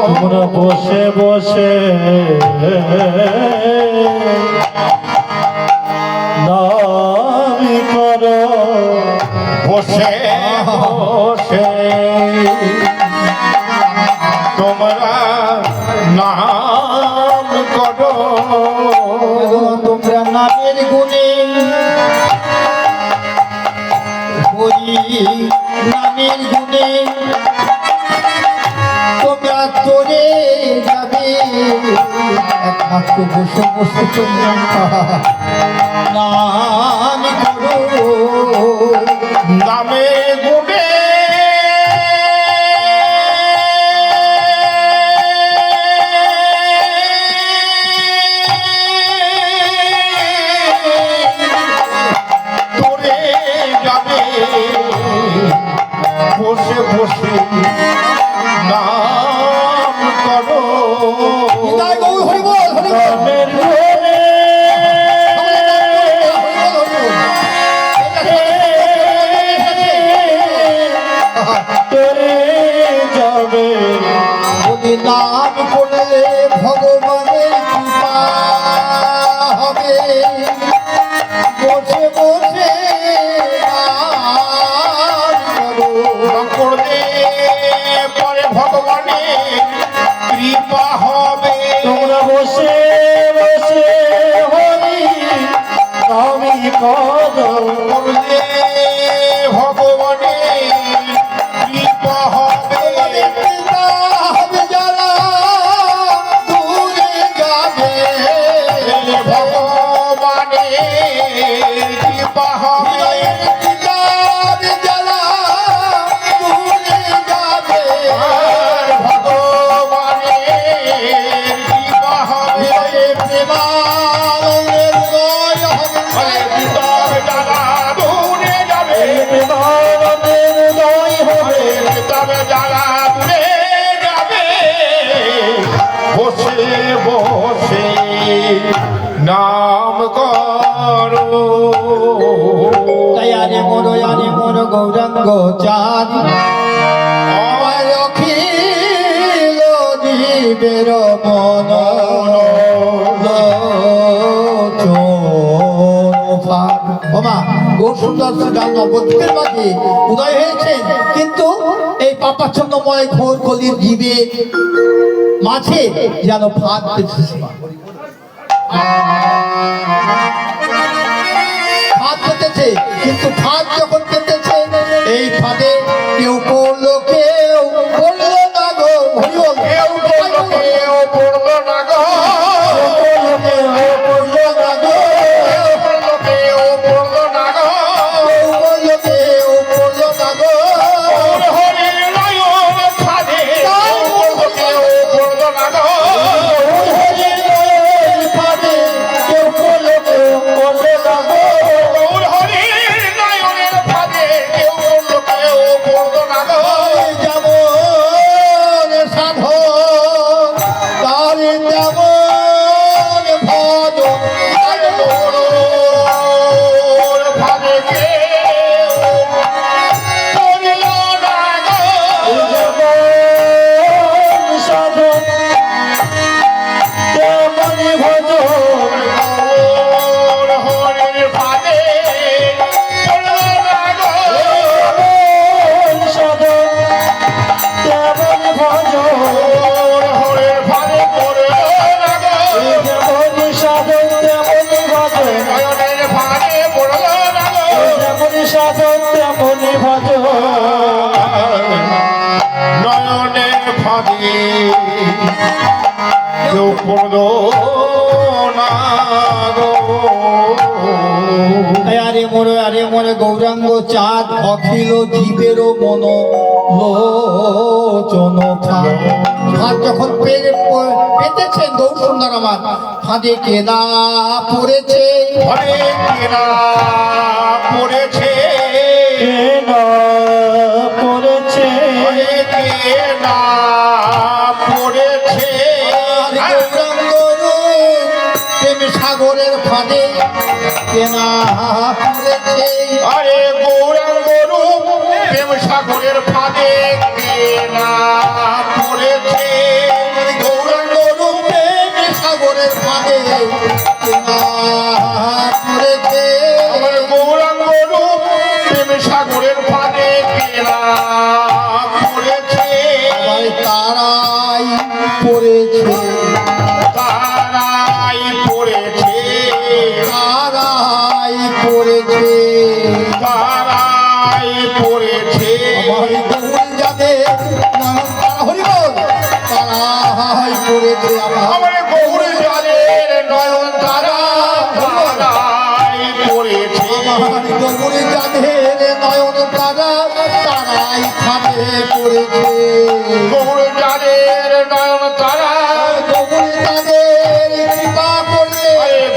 S5: তোমরা বসে বসে নামি করো,
S1: বসে বসে তোমরা নাম করো।
S2: তোমরা নামের গুণে হরি নামের গুণে তোমরা চলে যাবে, একমাত্র বসে বসে তোমরা নাম করো।
S1: নামে গুণে তোরে যাবে, বসে বসে নাম করো।
S2: নিতাই গৌর হরিবল হরিবল।
S5: নামের গুণে তোরে যাবে,
S2: যদি নাম করলে ভগবানের কৃপা হবে, বসে বসে নাম করো।
S1: নাম করলে পরে ভগবানের কৃপা হবে।
S5: তোমরা বসে বসে হরি নামি করো,
S1: করলে ভগবানের কৃপা হবে।
S2: কৃপা হবে যারা দূরে যাবে,
S1: ভগবানের কৃপা হবে।
S2: কৃপা হবে যারা দূরে যাবে,
S1: আর ভগবানের কৃপা হবে।
S2: প্রেমানন্দের উদয় হবে।
S1: কিতাব যারা দূরে যাবে,
S5: প্রেমানন্দের উদয় হবে,
S1: কিতাব যারা দূরে যাবে, বসে বসে নাম করো।
S2: তাই আরে মোর গৌরাঙ্গ চাঁদ আমার অখিল জীবের মন ওমা গৌর সুন্দর শ্রীরাম নবদ্বীপের মাঝে উদয় হয়েছেন, কিন্তু এই পাপাচ্ছন্নময় ঘোর কলির জীবে মাঝে যেন ফাঁদ পেতেছে, ফাঁদ পেতেছে। কিন্তু ফাঁদ যখন পেতেছে, এই ফাঁদে কেউ পড়লো কেউ পড়লো না গো। হরিবল।
S1: কেউ পড়লো কেউ পড়লো না গো,
S2: কেউ পড়লো না গো।
S1: কেউ পড়লো কেউ পড়লো না গো।
S2: কেউ পড়লো কেউ পড়লো না গো।
S1: গৌর হরির নয়ন ফাঁদে কেউ পড়লো কেউ পড়লো না গো।
S2: হরির নয়নের ফাঁদে কেউ পড়লো কেউ পড়লো না গো।
S1: গৌর হরির নয়নের ফাঁদে কেউ পড়লো কেউ পড়লো না গো।
S2: যেমন সাধন তার তেমন ভজন।
S1: গৌর ফাঁদে কেউ পড়লো না গো।
S5: যেমন সাধন তেমনি ভজন,
S1: গৌর হরির ফাঁদে পড়লো না গো।
S5: যেমন সাধন তেমনি ভজন,
S1: গৌর হরির ফাঁদে পড়লো না গো।
S5: যেমন সাধন তেমনি ভজন,
S1: নয়নের ফাঁদে পড়লো না গো।
S5: যেমন সাধন তেমনি ভজন,
S1: নয়নের ফাঁদে কেউ পড়লো না গো।
S2: তাই আরে মোরে গৌরাঙ্গ চাঁদ অখিল জীবেরও মন লোচন ফাঁদ যখন পেতেছেন গৌর সুন্দর আমার ফাঁদে কেনা পড়েছে
S1: ঘরে কেনা পড়েছে
S5: কেনা পড়েছে
S1: ঘরে কেনা পড়েছে
S2: আর গৌরাঙ্গ রূপ প্রেম সাগরের ফাঁদে কেনা পড়েছে
S1: আরে গৌরাঙ্গ রূপ প্রেম সাগরের ফাঁদে কেনা পড়েছে
S2: গৌরাঙ্গ রূপ প্রেম সাগরের ফাঁদে কেনা পড়েছে
S1: আমার গৌরাঙ্গ রূপ প্রেম সাগরের ফাঁদে কেনা পড়েছে
S2: সবাই তারাই পড়েছে
S1: তারাই পড়েছে
S2: তারাই পড়েছে
S1: তারাই পড়েছে
S2: আমার গৌর যাদের নাম তারা হরিবল তারাই পড়েছে
S1: আমার গৌর জালের নয়ন তারা তারাই পড়েছে
S2: আমার গৌর যাদের নয়ন তারা তারাই খাদে পড়েছে
S1: গৌর জালের নয়ন তারা
S2: গৌর যাদের কৃপা করলে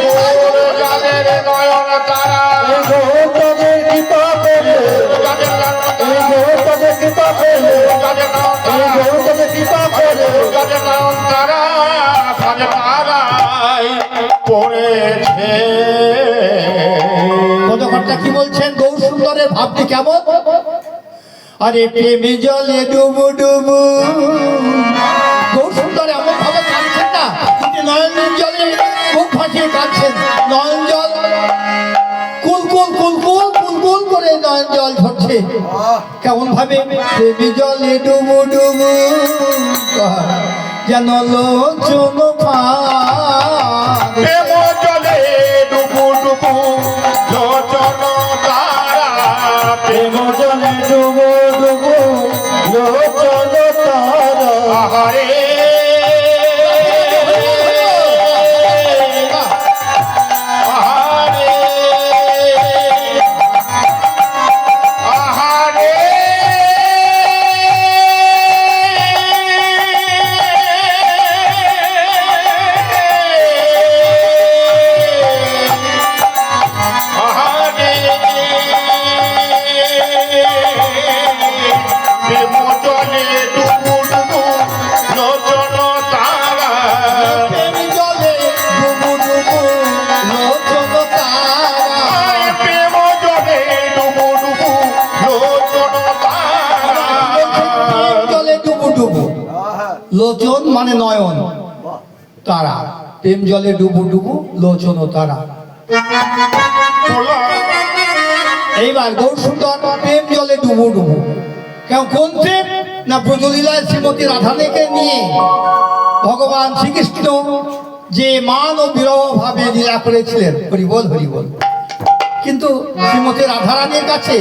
S1: গৌর জালের নয়ন তারা
S5: এই গৌতমের কৃপা পেলে
S1: জালের নয়ন
S5: এই
S1: তারা
S5: গৌতমের কৃপা পেলে
S1: জালের নয়ন
S5: এই
S1: তারা
S5: গৌতমের কৃপা পেলে
S1: জালের নয়ন তারা সাজে তারাই পড়েছে
S2: পদকর্তা কি বলছেন গৌর সুন্দরের ভাবটি কেমন আরে প্রেমে জলে ডুবু ডুবু গৌর সুন্দর এমন ভাবে কাঁদছেন না কিন্তু নয়ন জলে খুব ভাসিয়ে কাঁদছেন নয়ন জল কুল কুল কুল কুল কুল কুল করে নয়ন জল ঝরছে কেমন ভাবে প্রেমে জলে ডুবু ডুবু যেন লোচন পান
S1: প্রেম জলে ডুবু ডুবু লোচন তারা
S5: প্রেম জলে ডুবো ডুবো লোচন তারা
S1: আহারে আহারে আহারে আহারে প্রেম জলে ডুবু ডুবু লোচন তারা
S2: প্রেম জলে ডুবু ডুবু লোচন তারা
S1: প্রেম জলে ডুবু ডুবু লোচন তারা
S2: প্রেম জলে ডুবু ডুবু লোচন মানে নয়ন তারা প্রেম জলে ডুবু ডুবু লোচন ও তারা এইবার গৌর সুন্দর প্রেম জলে ডুবু ডুবু কেন কোন প্রেম না ব্রজলীলায় শ্রীমতী রাধাকে নিয়ে ভগবান শ্রীকৃষ্ণ যে মান ও বিরহ ভাবে লীলা করেছিলেন হরিবল হরিবল কিন্তু শ্রীমতী রাধারানীর কাছে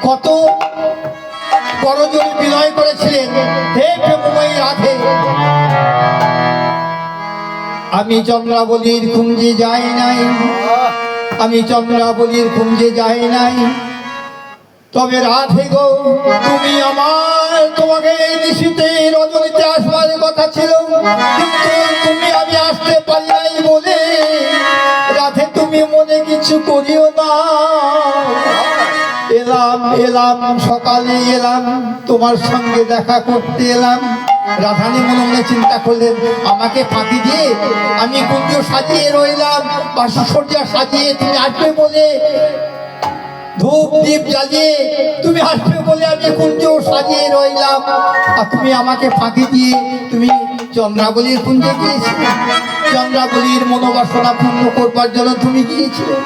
S2: কত করজোড়ে বিনয় করেছিলেন হে প্রেমময়ী রাধে আমি চন্দ্রাবলীর কুঞ্জে যাই নাই আমি চন্দ্রাবলীর কুঞ্জে যাই নাই তবে রাধে গো তুমি আমার তোমাকে এই নিশীতে রজনীতে আসবার কথা ছিল কিন্তু তুমি আমি আসতে পারি নাই বলে রাধে তুমি মনে কিছু করিও না এলাম এলাম সকালে এলাম তোমার সঙ্গে দেখা করতে এলাম রাধানী মনে মনে চিন্তা করলেন আমাকে ফাঁকি দিয়ে আমি কুঞ্জ সাজিয়ে রইলাম বাসসজ্জা সাজিয়ে তুমি আসবে বলে ধূপ দীপ জ্বালিয়ে তুমি আসবে বলে আমি কুঞ্জ সাজিয়ে রইলাম আর তুমি আমাকে ফাঁকি দিয়ে তুমি চন্দ্রাবলীর কুঞ্জে গিয়েছিলে চন্দ্রাবলীর মনোবাসনা পূর্ণ করবার জন্য তুমি গিয়েছিলে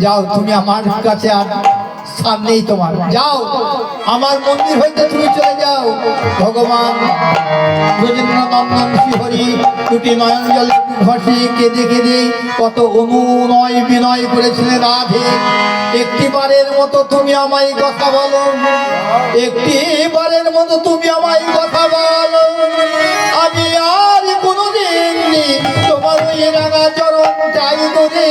S2: যাও তুমি আমার কাছে আর সামনেই তোমার যাও আমার মন্দির হইতে তুমি চলে যাও ভগবান ব্রজেন্দ্রনন্দন শ্রীহরি দুটি নয়ন জলে ভাসিয়ে কেঁদে কেঁদে কত অনুনয় বিনয় করেছিলেন রাধে একটিবারের মতো তুমি আমায় কথা বলো, একটিবারের মতো তুমি আমায় কথা বলো। আমি আর কোনোদিন তোমার ওই রাঙা চরণ চাইব রে,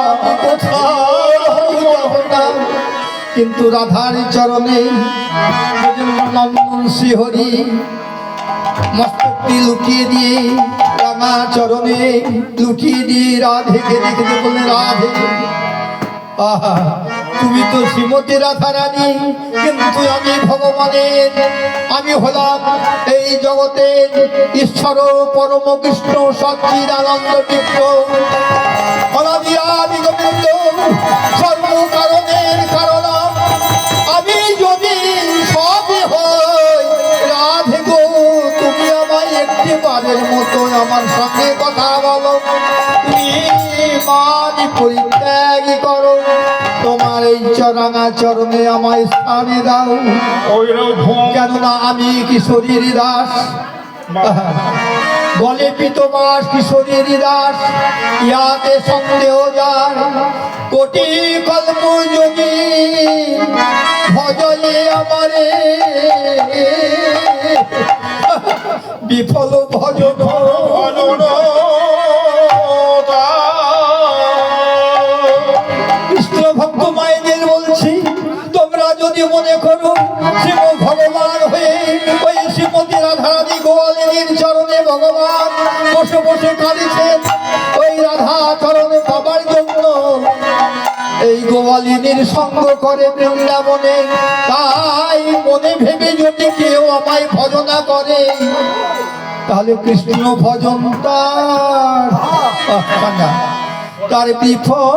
S2: আমি কোথাও যাব না। কিন্তু রাধার চরণে নন্দন শ্রীহরি মস্তকটি লুকিয়ে দিয়ে, রাঙা চরণে লুকিয়ে দিয়ে রাধেকে দেখতে বলে, রাধে আহা তুমি তো শ্রীমতী রাধা রানী, কিন্তু আমি ভগবানের, আমি হলাম এই জগতের ঈশ্বর পরম কৃষ্ণ সচ্চিদানন্দ চিত্র অনাদি আদি গোবিন্দ সর্বকারণের কারণ। আমি যদি সবই হই রাধে গো, তুমি আমায় একটিবারের মতো আমার সঙ্গে কথা বলো। তুমি মানি পরিত্যাগ করো, তোমার এই রাঙা চরণে আমায় স্থানে দাও। কেননা আমি কিশোরীর দাস, বলে পিতমাস কিশোরীর দাস, ইয়াতে সন্দেহ যার। কোটি কল্প যোগী ভজলে আমারে, বিফল ভজন কৃষ্ণ ভক্ত মায়েদের বলছি, তোমরা যদি মনে করো শিব ভগবান হয়ে ওই শ্রীমতী রাধারানী গোয়ালিনীর চরণে ভগবান বসে বসে কাঁদিছেন ওই রাধা চরণে পাবার জন্য, এই গোয়ালিনীর সঙ্গ করে বৃন্দাবনে, তাই মনে ভেবে যদি কেউ আমায় ভজনা করে, তাহলে কৃষ্ণ ভজন তার বিফল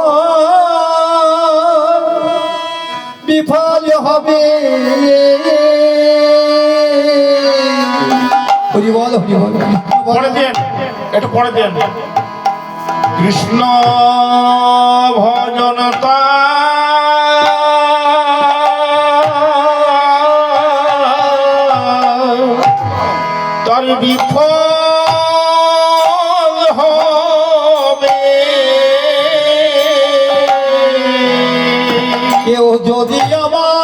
S2: হবে। হরি বল, হরি বল।
S1: পরে দেন, একটু পরে দেন। কৃষ্ণ ভজন তার বিফল হবে।
S2: কেউ যদি আমায়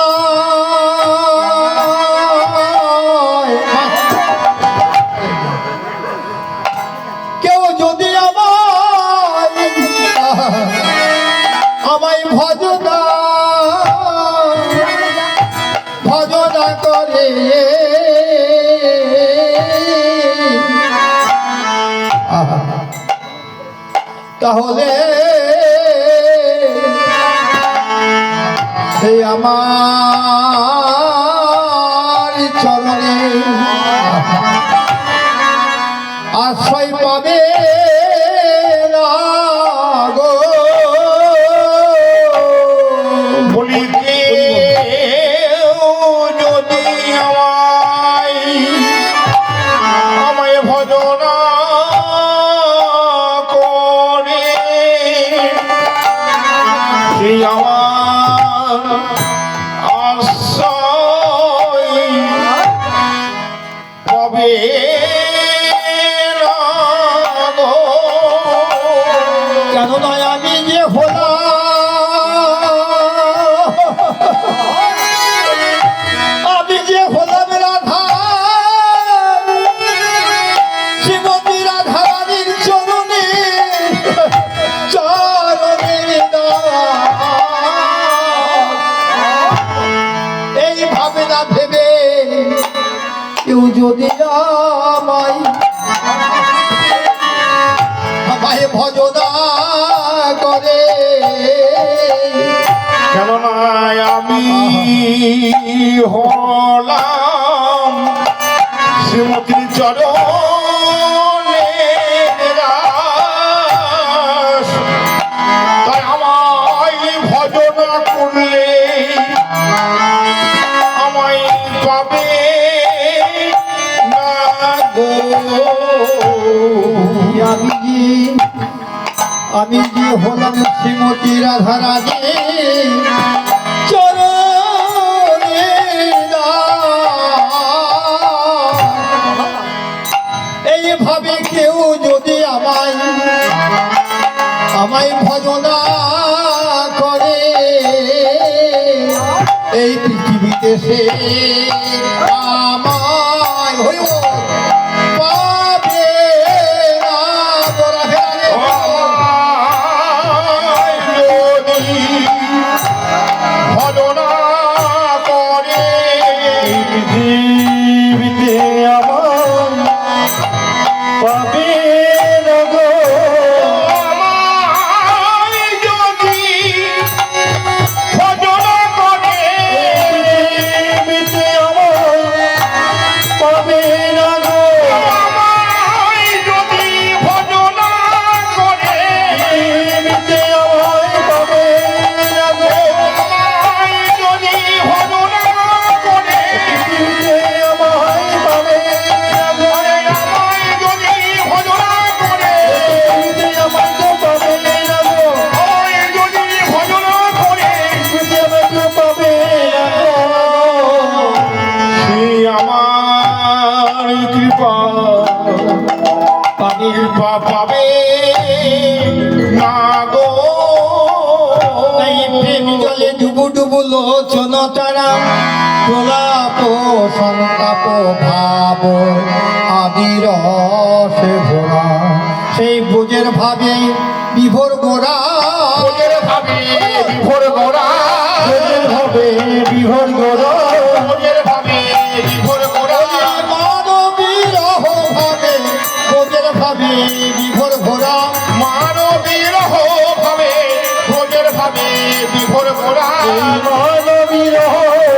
S2: ভজনা করে, তাহলে সে আমার চরণে আশ্রয় পাবে না গো।
S1: বলি যদি আমায় ভজনা করে, সেই আমার আশ্রয় পাবে না গো।
S2: কেন নয় আমি যে হলাম, আমি যে হলাম রাধা শ্রীমতী রাধা রানীর চরণে এইভাবে না ভেবে কেউ যদি আমায় ভজনা করে,
S1: কেননা আমি হলাম শ্রীমতীর চরণে দাস, তাই আমায় ভজনা করলে আমায় পাবে না গো।
S2: আমি যে হলাম শ্রীমতী রাধা রানী চরণে দাস। এইভাবে কেউ যদি আমায় ভজনা করে, এই পৃথিবীতে সে আমায় হইব পাবে না তোরা ফেরালে
S1: যদি ভজনা করে
S5: এই পৃথিবীতে আমার পাবে না গো
S1: আমায় যদি ভজনা করে
S5: পৃথিবীতে আমার পাবে না গো
S1: আমায় যদি ভজনা করে
S5: পৃথিবীতে আমার পাবে না গো
S1: আমায় যদি ভজনা করে
S5: পৃথিবীতে আমার পাবে না গো
S1: আমায় যদি ভজনা করে
S5: পৃথিবীতে আমার তো পাবে না গো
S1: আমায় যদি ভজনা করে
S5: পৃথিবীতে আমার তো পাবে না গো
S1: সে আমার কৃপা কৃপা পাবে না গো
S2: এই প্রেম জলে ডুবু ডুবু লোচন তারা প্রলাপ সন্তাপ ভাব আদি রসে ভরা সেই বুঝের ভাবে বিভোর গোড়া
S1: ভোজের ভাবে বিভোর গোড়া
S5: ভোজের হবে বিভোর গোড়া
S1: ভোজের ভাবে বিভোর গোড়া
S2: মানবীরহ ভাবে বুঝের ভাবে বিভোর ঘোরা
S1: মানবীর ভাবে ভোজের ভাবে বিভোর গোড়া
S5: মানবীর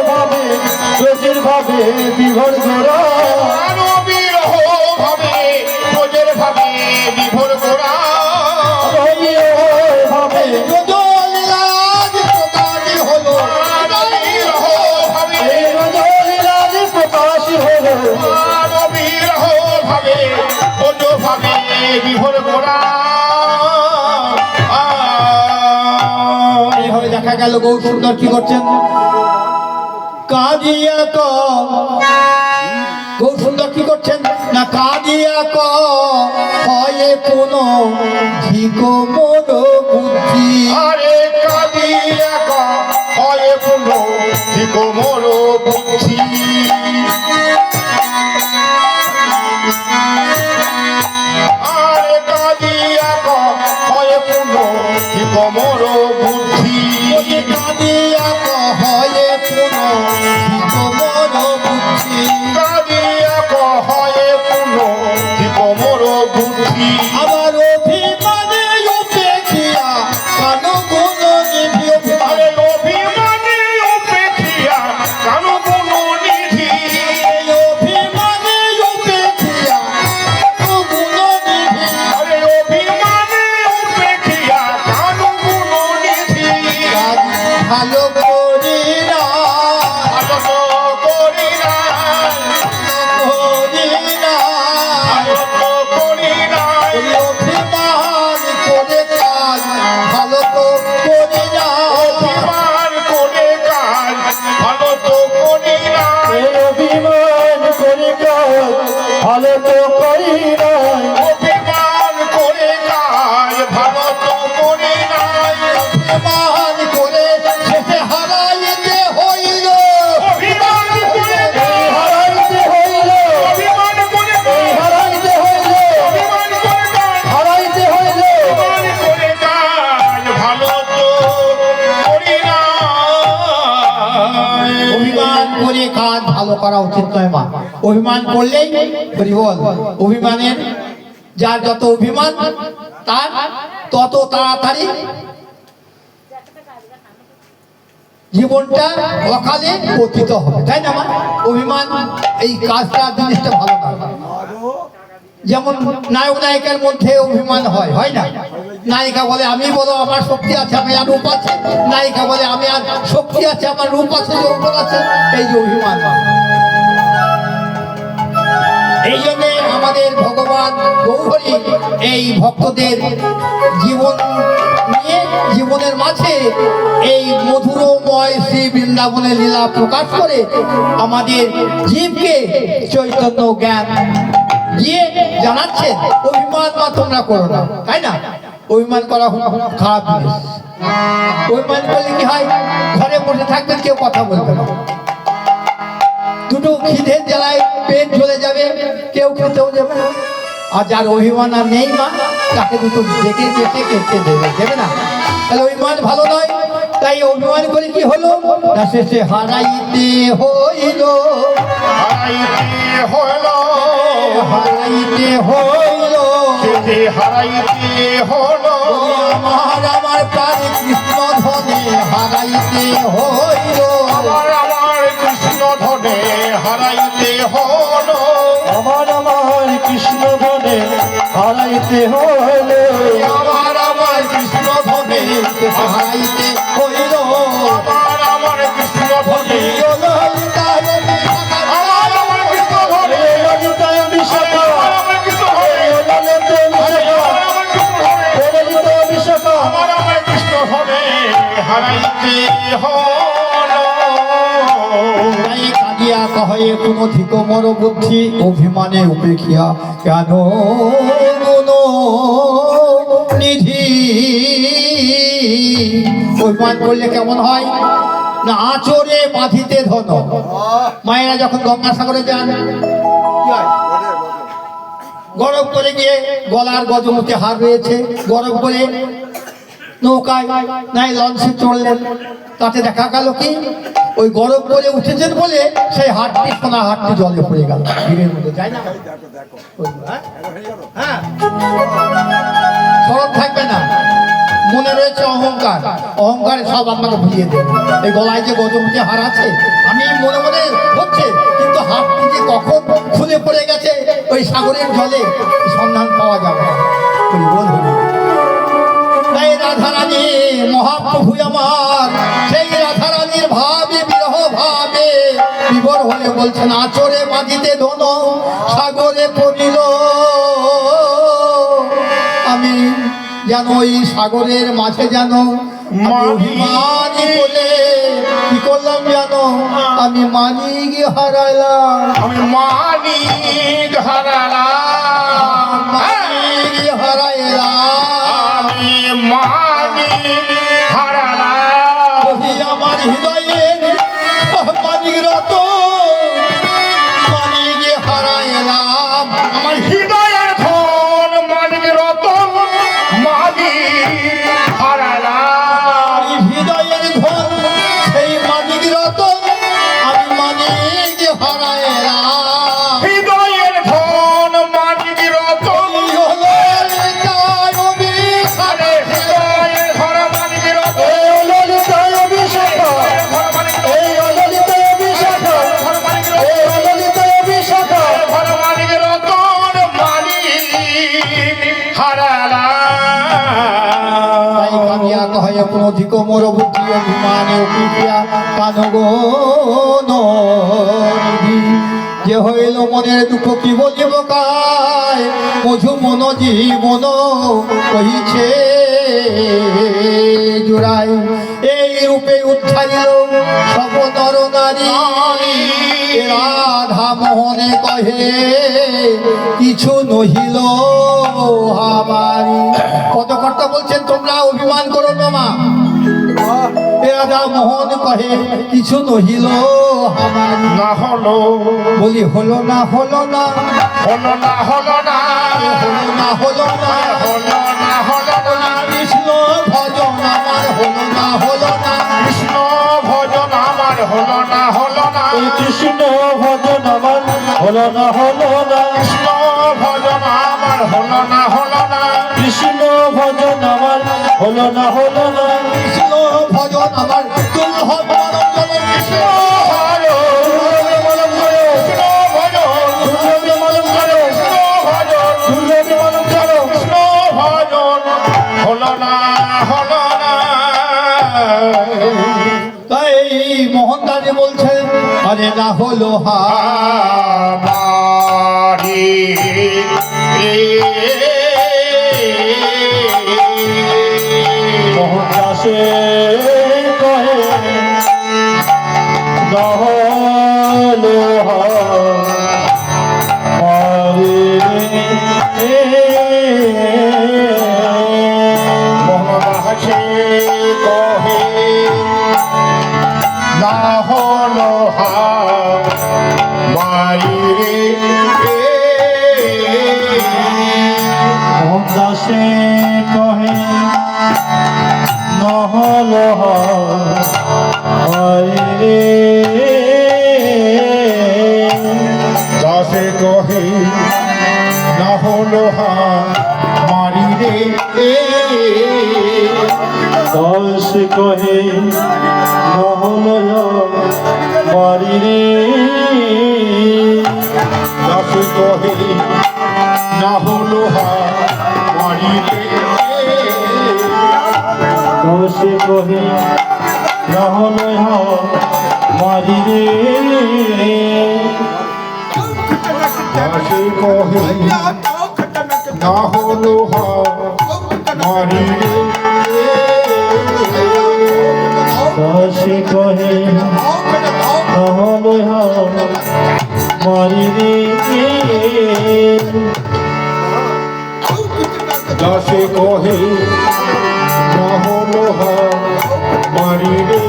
S5: ভাবে রোজের ভাবে বিভোর গোড়া
S1: মানবীর ভাবে ভোজের ভাবে বিভোর গোড়া
S5: ভাবে
S2: গজলাজ প্রকাশ হলো
S1: মানবীর ভাবে
S5: রোজলীলাজ প্রকাশ হলো
S1: মানবীর ভাবে ভোজ ভাবে বিভোর গোড়া
S2: এইভাবে দেখা গেল গৌর সুন্দর কি করছেন কাঁদিয়া ক গৌর সুন্দর কি করছেন না কাঁদিয়া ক হয় কোন ঝিক মোর বুদ্ধি
S1: আরে কাঁদিয়া হয় পুনো ঠিক মোর বুদ্ধি আরে কাঁদিয়া হয় পুনো ঠিক মোর বুদ্ধি
S2: ওই কাঁদিয়া ক হয় কোন ঝিক মোর বুদ্ধি
S1: কাঁদিয়া হয় পুনো ঠিক মোর বুদ্ধি
S2: আবার অভিমানে উপেক্ষিয়া কান গুণ নিভি
S1: আরে অভিমানে উপেক্ষিয়া কানো কোনো নিধি
S2: অভিমানে উপেক্ষিয়া কান গুণ নিভি
S1: আরে অভিমানে উপেক্ষিয়া কানো কোনো নিধি
S2: ভালো করি না
S1: আদত করি না
S2: করি না
S1: আদত করি না
S2: ওই অভিমান করে কাজ ভালো তো করি না
S1: অভিমান করে কাজ ভালো তো করি না
S5: অভিমান করে কাজ ভালো তো করি না
S1: অভিমান করে কাজ ভালো তো করি না
S2: অভিমান করে শেষে হারাইতে হইল
S1: অভিমান করে
S5: হারাইতে হইল
S1: অভিমান করে
S5: হারাইতে হইল
S1: অভিমান করে কাজ
S5: হারাইতে হইল
S1: অভিমান করে কাজ ভালো তো করি না
S2: অভিমান করে কাজ ভালো করা উচিত নয় মা অভিমান করলেই হরি বল অভিমানের যার যত অভিমান তার তত তাড়াতাড়ি জীবনটা অকালে পতিত হবে তাই না মা অভিমান এই কাজটা জিনিসটা ভালো না
S3: আরো
S2: যেমন নায়ক নায়িকার মধ্যে অভিমান হয় হয় না নায়িকা বলে আমি বলো আমার শক্তি আছে আমি আর রূপ আছে নায়িকা বলে আমি আর শক্তি আছে আমার রূপ আছে যৌবন আছে এই যে অভিমান এই জন্যে আমাদের ভগবান গৌরী এই ভক্তদের জীবন নিয়ে জীবনের মাঝে এই মধুরময় শ্রী বৃন্দাবনের লীলা প্রকাশ করে আমাদের জীবকে চৈতন্য জ্ঞান দিয়ে জানাচ্ছেন অভিমান মা তোমরা করো না তাই না অভিমান করা খারাপ জিনিস অভিমান করলে কি হয়, ঘরে বসে থাকবেন, কেউ কথা বলবে না। দুটো খিদের জ্বালায় পেট জ্বলে যাবে, কেউ খেতেও যাবে না। আর যার অভিমান আর নেই মা, তাকে দুটো ডেকে ডেকে খেতে দেবে না। তাহলে অভিমান ভালো নয়। তাই অভিমান করে কি হলো না, শেষে হারাইতে হইল,
S1: হারাইতে হইল,
S2: হারাইতে হইল,
S1: হারাইতে হইল,
S2: আমার প্রাণ কৃষ্ণ ধনে হারাইতে হইল,
S1: আমার কৃষ্ণ ধনে হারাইতে হইল,
S5: আমার কৃষ্ণ ধনে হারাইতে হলে
S1: আমার কৃষ্ণ ধনে
S2: হারাইতে হইল,
S1: আমার কৃষ্ণ ধনে
S2: আমার
S1: কৃষ্ণ ধনে
S5: ললিতায় বিশাখা
S1: আমার কৃষ্ণ ধনে
S5: ললিতায় বিশাখা
S1: আমার কৃষ্ণ ধনে হারাইতে হইল।
S2: তাই কাঁদিয়া কহে কোনো ধিক মর বুদ্ধি, অভিমানে উপেক্ষিয়া কেন গুণ নিধি। অভিমান করলে কেমন হয় না, আচরে বাঁধিতে ধন। মায়েরা যখন গঙ্গাসাগরে যান কি হয়, গরম করে গিয়ে গলার গজমুখে হার রয়েছে, গরম করে নৌকায় নাই লঞ্চে চড়লেন, তাতে দেখা গেল কি ওই গরম করে উঠেছেন বলে সেই হাটটি, সোনা হাটটি জলে পড়ে গেল, ভিড়ের মধ্যে যায় না। হ্যাঁ, স্মরণ থাকবে না, মনে রয়েছে অহংকার, অহংকারে সব আপনাকে ভুলিয়ে দেবে। এই গলায় যে গজমুখে হার আছে, আমি মনে মনে হচ্ছে, কিন্তু হাটটি যে কখন খুলে পড়ে গেছে ওই সাগরের জলে, সন্ধান পাওয়া যাবে না। বল তাই রাধারানী মহাপ্রভু আমার, সেই রাধারানীর ভাবে বিরহ ভাবে বিবর হলে বলছেন, আচরে বাঁধিতে ধন সাগরে পড়িল। আমি যেন ওই সাগরের মাঝে যেন অভিমানী বলে কি করলাম জানো, আমি মানিক হারাইলাম,
S1: আমি মানিক হারালাম,
S2: মানিক হারাইলাম,
S1: আমি মানিক হারালাম,
S2: ওই আমার হৃদয়ে মানিক রত মানিক হারাইলাম,
S1: আমার হৃদয়ের ধন মানিক রতন মানিক হারালাম,
S2: হৃদয়ের ধন সেই মানিক রত আমি মানিক হারাইলাম।
S1: হৃদয়ের ধন মানিক রতন
S2: এই হলো তার অভিশাপ।
S1: আরে হৃদয়ের ধন মানিক রতন,
S5: ললিতায় বিশাখা
S1: ধন মানিক
S5: এই ললিতায় বিশাখা
S1: ধন মানিক রতন,
S5: এই ললিতায় বিশাখা
S1: ধন মানিক রতন মানিক হারালাম।
S2: তাই কামিয়া কহে কোন অধিক মোর বুদ্ধি, অভিমানে উপিয়া কানগো নিধি। যে হইল মনের দুঃখ কি বলিব কায়, মধু মন জীবন কহিছে জুড়াই। এই রূপে উদ্ধারিল সব নর নারী, রাধা মোহনে কহে কিছু নহিল আমারি। পদকর্তা বলছেন তোমরা অভিমান করো না মা, এ রাধা মোহন কহে কিছু নহিল আমারি।
S1: না হলো,
S2: বলি হলো না হলো না,
S1: হলো না, হলো না,
S2: হলো না হলো না,
S1: হলো না, হলো না,
S2: কৃষ্ণ ভজন আমার হলো না হলো না,
S1: কৃষ্ণ ভজন আমার হলো না, হলো না,
S5: কৃষ্ণ ভজন আমার হলো না হলো না
S1: কৃষ্ণ ভজন আমার হলো না, হলো না,
S5: কৃষ্ণ ভজন আমার হলো না হলো না
S2: কৃষ্ণ ভজন আমার দুর্লভ মানব জনের কৃষ্ণ
S1: হলো,
S5: মলম করো
S1: কৃষ্ণ ভজন,
S5: দুর্লভে মলম করো
S1: কৃষ্ণ ভজন,
S5: দুর্লভে মলম করো
S1: কৃষ্ণ ভজন হলো না, হলো না।
S2: তাই মোহনদাসে বলছেন আরে না হলো হা
S1: আমারি
S5: মোহন দাসে কহে নহলো
S1: মোহনদাসে লোহা মারিরে
S5: দাসে কহে নহল রে
S1: দাসে কহে না হলো মারি রে
S5: দাস কহে নহল বাড়ি রে
S1: দাসে কহে না হলো মারি রে
S5: দাস কহে নহল বাড়ি রে
S1: দাসে কহে না হলো মারি রে
S5: দাস কহে নহল বাড়ি রে
S1: দাসে কহে না হলো মারি রে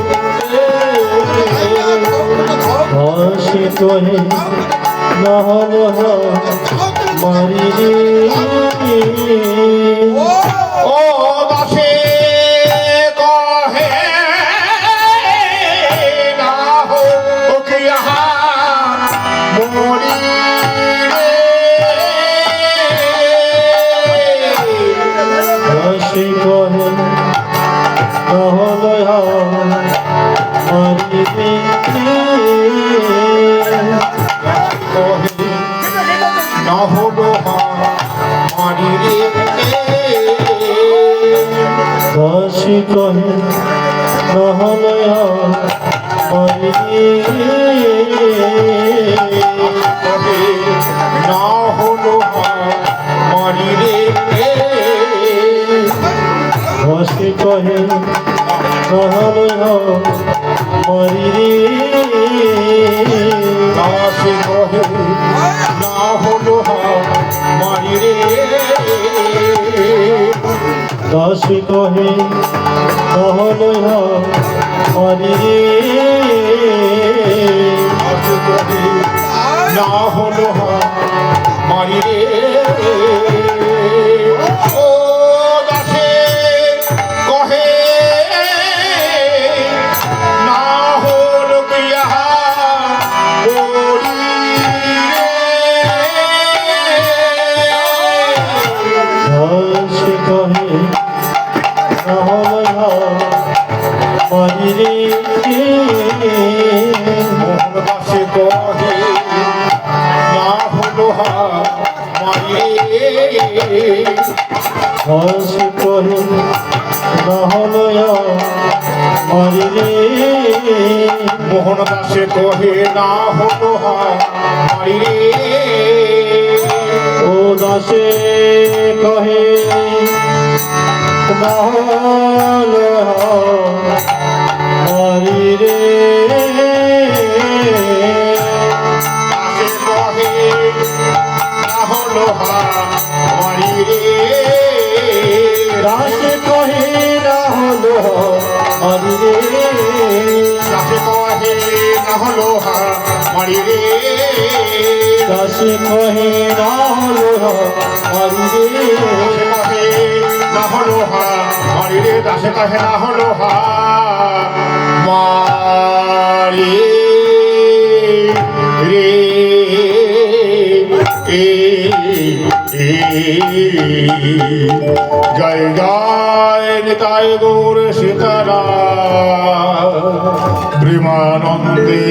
S5: দাস কহে নহল বাড়ি রে
S1: ও দাসে কহে না হো কিয়া মরি রে
S5: দাস কহে নহল বাড়ি রে
S1: কহে না হলো মারি রে
S5: দাস কহে নহল বাড়ি রে
S1: কহে না হলো মারি রে
S5: দাস কহে নহল বাড়ি রে
S1: দাসে কহে না হলো মারি রে
S5: দাস কহে নহল বাড়ি রে
S1: দাসে কহে না হলো মারি রে ও দাসে কহে না হলো কিয়া মরি
S5: দাস কহে নহল বাড়ি রে
S1: মোহন দাসে কহে না হলো মারি
S5: দাস কহে নহল বাড়ি রে
S1: মোহন দাসে কহে না হলো মারি রে
S5: ও দাসে কহে নহল বাড়ি রে
S1: দাসে কহে না হলো মারি রে
S5: দাস কহে নহল বাড়ি রে
S1: দাসে কহে না হলো মারি রে
S5: দাস কহে নহল বাড়ি রে
S1: দাসে কহে না হলো মারি রে দাসে কহে না হলো মারি রে জয় জয় নিতাই গৌর সীতারা প্রেমানন্দে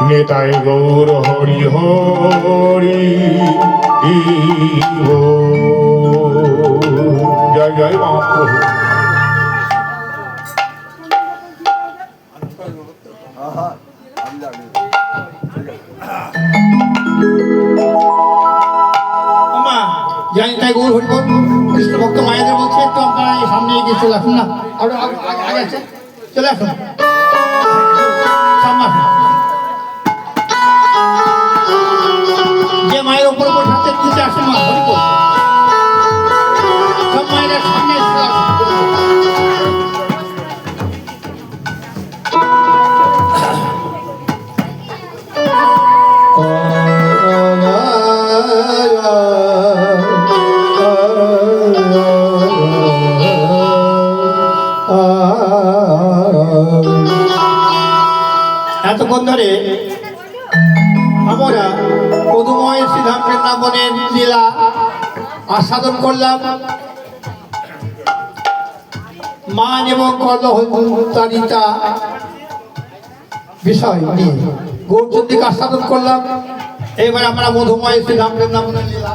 S1: নিতাই গৌর হরি হরি জয় জয় মহাপ্রভু।
S2: জানি তাই গৌর হরিবল কৃষ্ণ ভক্ত মায়েদের বলছে একটু আপনারা এই সামনে এগিয়ে চলে আসুন না আরো আগে আছে চলে আসুন সামনে আসুন। যে মায়ের উপর বসে আছে নিচে আসুন মা হরিবল সব মায়েরা সামনে চলে আসুন। এতক্ষণ ধরে আমরা মধুময় শ্রীধাম বৃন্দাবনের লীলা আস্বাদন করলাম। মান এবং কর্ণহরিতা বিষয় নিয়ে গৌরচন্দ্রীকে আস্বাদন করলাম। এবার আমরা মধুময় শ্রীধাম বৃন্দাবনের লীলা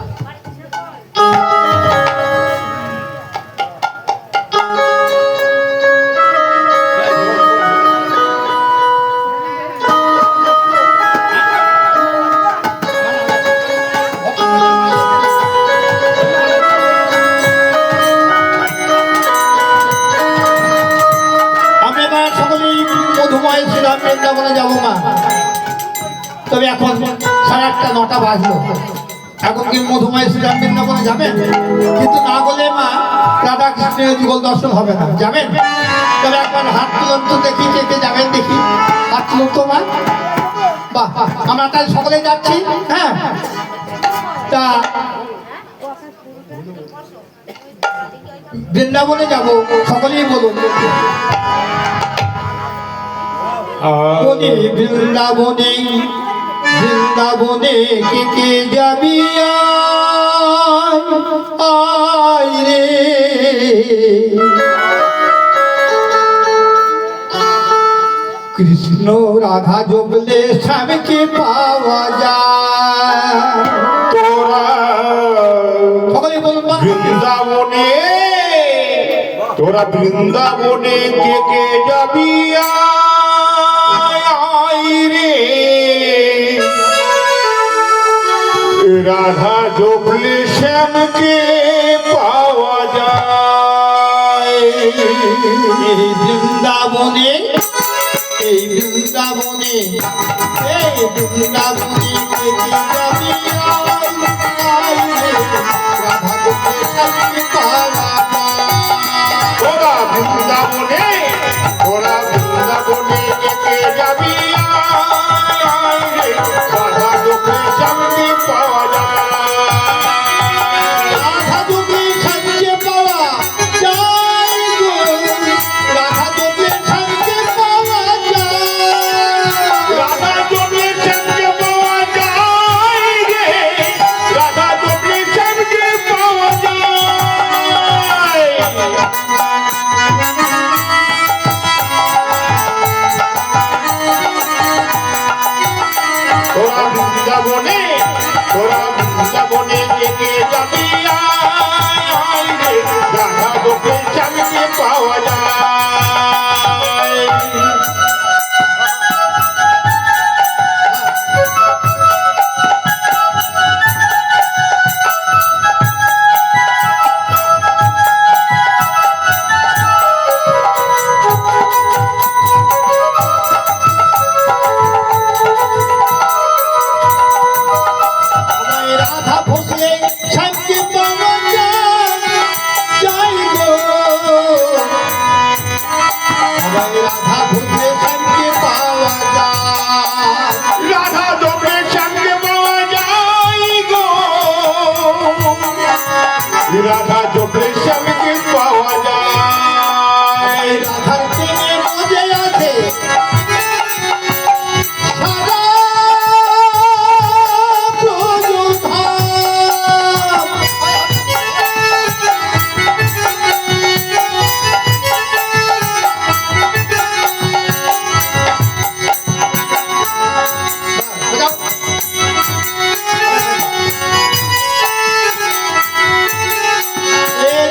S2: বৃন্দাবনে যাবো মা। তবে এখন 8:30-9টা বাজলো, এখন কি মধুময় শ্রীরাম বৃন্দাবনে যাবেন? কিন্তু না বলে মা রাধা কৃষ্ণের যুগল দর্শন হবে না, যাবেন? তবে একবার হাত তুলন তো দেখি, কে যাবেন দেখি, হাত তুলন তো মা। বাহ, আমরা তাহলে সকলেই যাচ্ছি। হ্যাঁ, তা বৃন্দাবনে যাব, সকলেই বলুন। বলি বৃন্দাবনে, বৃন্দাবনে কে যাবি আয় রে, কৃষ্ণ রাধা জগলে স্বামীকে পাওয়া যায়।
S1: তোরা
S2: সকলে বলুন
S1: বৃন্দাবনে, তোরা বৃন্দাবনে কে যাবি রে, রাধা জপলে শ্যামকে পাওয়া যায়।
S2: এই বৃন্দাবনে, এই বৃন্দাবনে, এই বৃন্দাবনে যাবি রাধা জপলে শ্যামকে পাওয়া যায়।
S1: তোরা বৃন্দাবনে, তোরা বৃন্দাবনে কে যাবি রাধা জপলে শ্যামকে পাওয়া যায়।
S2: রাধা জপলে শ্যামকে পাওয়া যায় গো, রাধা জপলে শ্যামকে পাওয়া যায়।
S1: রাধা জপলে শ্যামকে পাওয়া যায় রে, রাধা জপলে শ্যামকে পাওয়া যায়। তোরা বৃন্দাবনে, তোরা বৃন্দাবনে কে যাবি রে, রাধা জপলে শ্যামকে পাওয়া যায়।
S2: রাধা ভোসলে শ্যামকে পাওয়া যায় গো, রাধা ভোসলে শ্যামকে পাওয়া যায়।
S1: রাধা জপলে শ্যামকে পাওয়া যায় গো, রাধা জপলে শ্যামকে পাওয়া যায়।
S2: রাধার প্রেমে মজে আছে সারা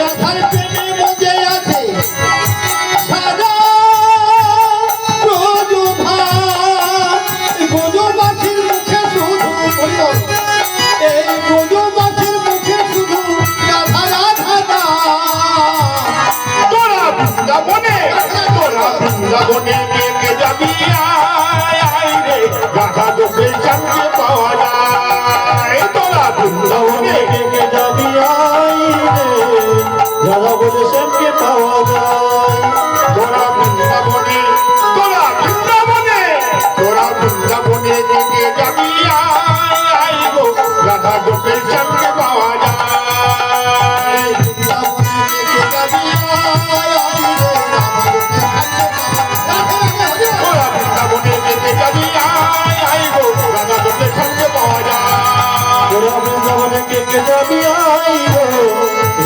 S2: রাধার প্রেমে মজে আছে সারা ব্রজবাসীর মুখে শুধু এই ব্রজবাসীর মুখে শুধু রাধা রাধা নাম।
S1: তোরা বৃন্দাবনে, তোরা বৃন্দাবনে কে যাবি রে, রাধা জপলে শ্যামকে পাওয়া যায়। তোরা বৃন্দাবনে কে যাবি রে, রাধা বলে শ্যামকে পাওয়া যায়। তোরা বৃন্দাবনে, তোরা বৃন্দাবনে, তোরা বৃন্দাবনে কে যাবি গো, রাধা জপলে শ্যামকে পাওয়া যায়।
S2: বৃন্দাবনে কে যাবি আয় রে, রাধা জপলে শ্যামকে পাওয়া যায়।
S5: আমি আইব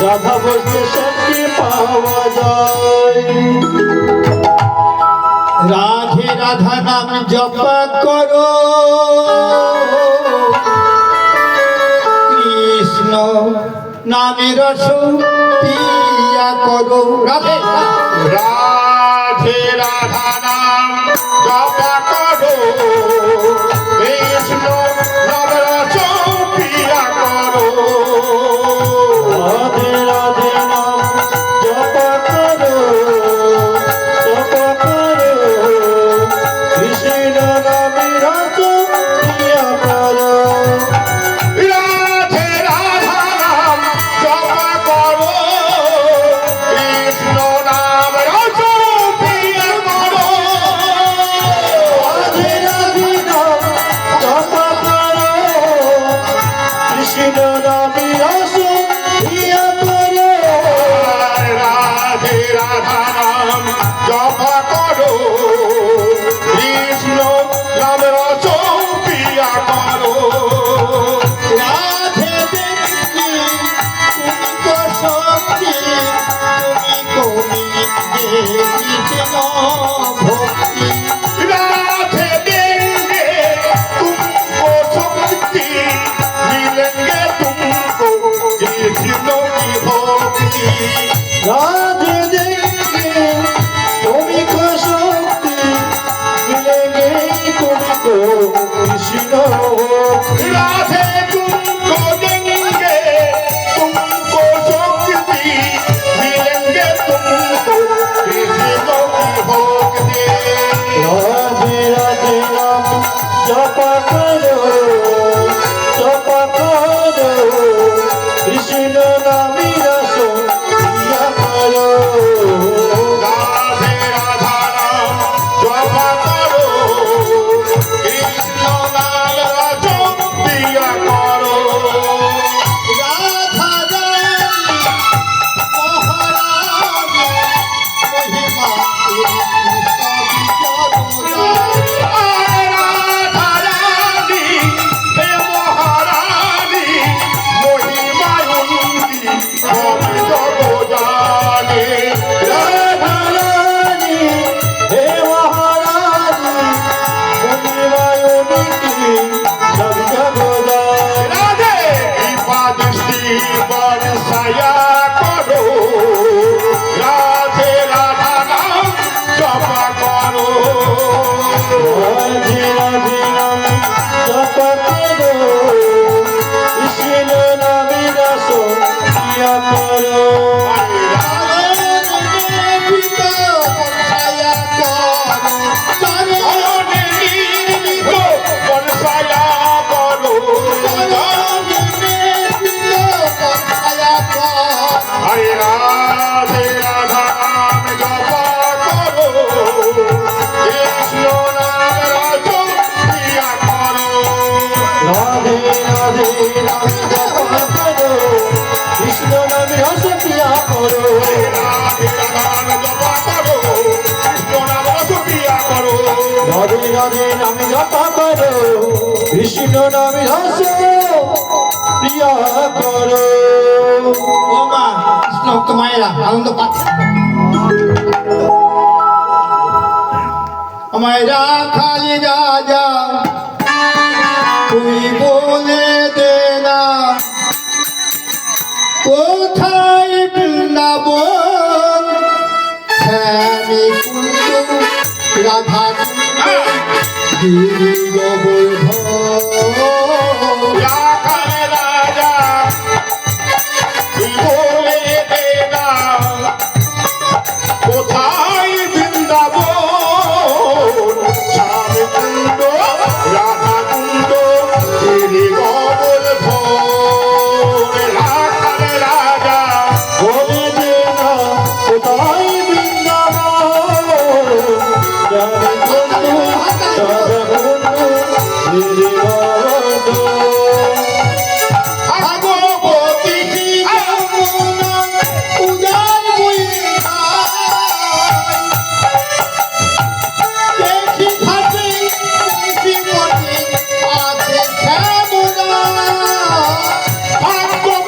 S5: রাধা বসতে সঙ্গে পাওয়া যায়।
S2: রাধে রাধা নাম জপা করো, কৃষ্ণ নামে রস পিয়া করো। রাধে
S1: রাধে রাধা নাম জপা করো, কৃষ্ণ নাম রস পিয়া করো।
S5: রাধে রাধে নাম জপা করো, জপা করো, কৃষ্ণ নামে রস পিয়া করো।
S1: রাধে রাধা নাম জপা করো, কৃষ্ণ নাম রস পিয়া করো।
S5: রাধে রাধে নাম জপা করো, কৃষ্ণ নামে রস পিয়া করো।
S1: রাধে রাধা নাম জপা করো, কৃষ্ণ নাম রস পিয়া করো।
S2: রাধে দেবী তুমি তো শক্তি, তুমি কবি কৃষ্ণ ভক্তি।
S1: राधे देंगे तुमको शक्ति, मिलेंगे तुमको कृष्णों की भक्ति।
S5: राधे देंगे तुमको शक्ति, मिलेंगे तुमको कृष्ण।
S1: राधे तुमको देंगे तुमको शक्ति, मिलेंगे तुमको कृष्णों की भक्ति।
S5: राधे राधे नाम जपा करो, जपा करो, कृष्ण नामी रस पिया करो।
S1: राधे राधा नाम जपा करो, कृष्ण नाम रस पिया करो।
S2: রাধা রানী মহারানী মহিমা
S1: राधा रानी हे महारानी, महिमा उनकी हम जग जाने।
S5: राधा रानी हे महारानी, महिमा उनकी सब जग जाए।
S1: राधे कृपा दृष्टि बरसाया करो, राधे राधा नाम जपा करो।
S5: राधे राधे नाम जपा करो, कृष्ण नामे रस पिया करो।
S1: बरसाया करो, हरे राधे राधा नाम जपा करो, कृष्ण नाम रस पिया करो।
S5: राधे राधे नाम जपा करो, कृष्ण नामे रस पिया करो।
S1: राधे राधा नाम जपा करो, कृष्ण नाम रस पिया करो।
S5: राधे राधे नाम जपा करो, कृष्ण नामे रस पिया करो।
S2: ও মা কৃষ্ণ ভক্ত মায়েরা আনন্দ পাচ্ছে। মায়েরা খালি রাজা তুই বলে দে না, কোথায় বৃন্দাবন শ্যামী কুণ্ড রাধা কুণ্ড গিরি গোবর্ধন।
S1: রাখাল রাজা তুই বলে দে না, কোথায় বৃন্দাবন শ্যাম কুণ্ড রাধা কুণ্ড গিরি গোবর্ধন। রাখাল রাজা
S5: বলে দে না কোথায় বৃন্দাবন, রাধা কুণ্ড রাধা কুণ্ড গিরি গোবর্ধন।
S1: ভাগবতী
S2: যমুনা উজান দেখি ঘাটে দেখি মনে আছে শ্যামলা।
S1: ভাগবতী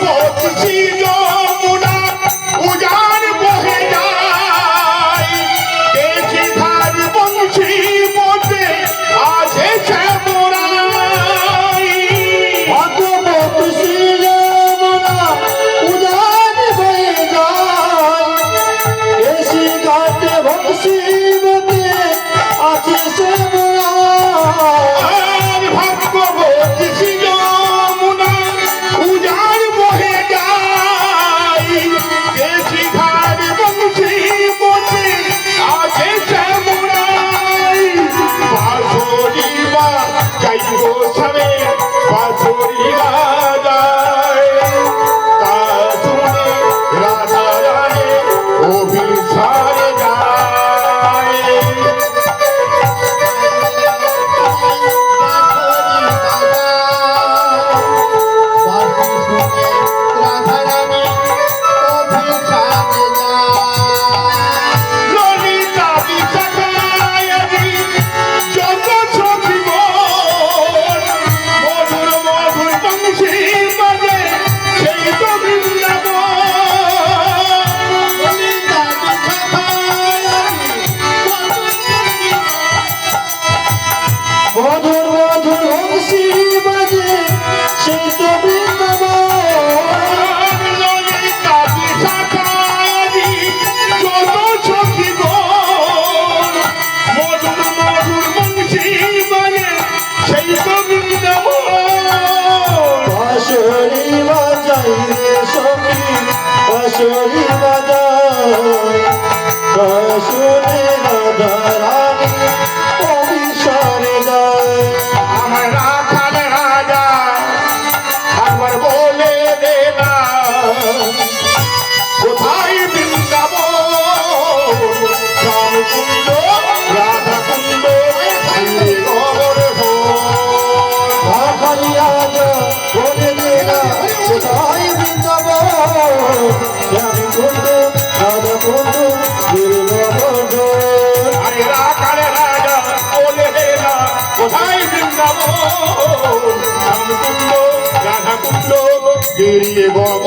S1: গিরি গগ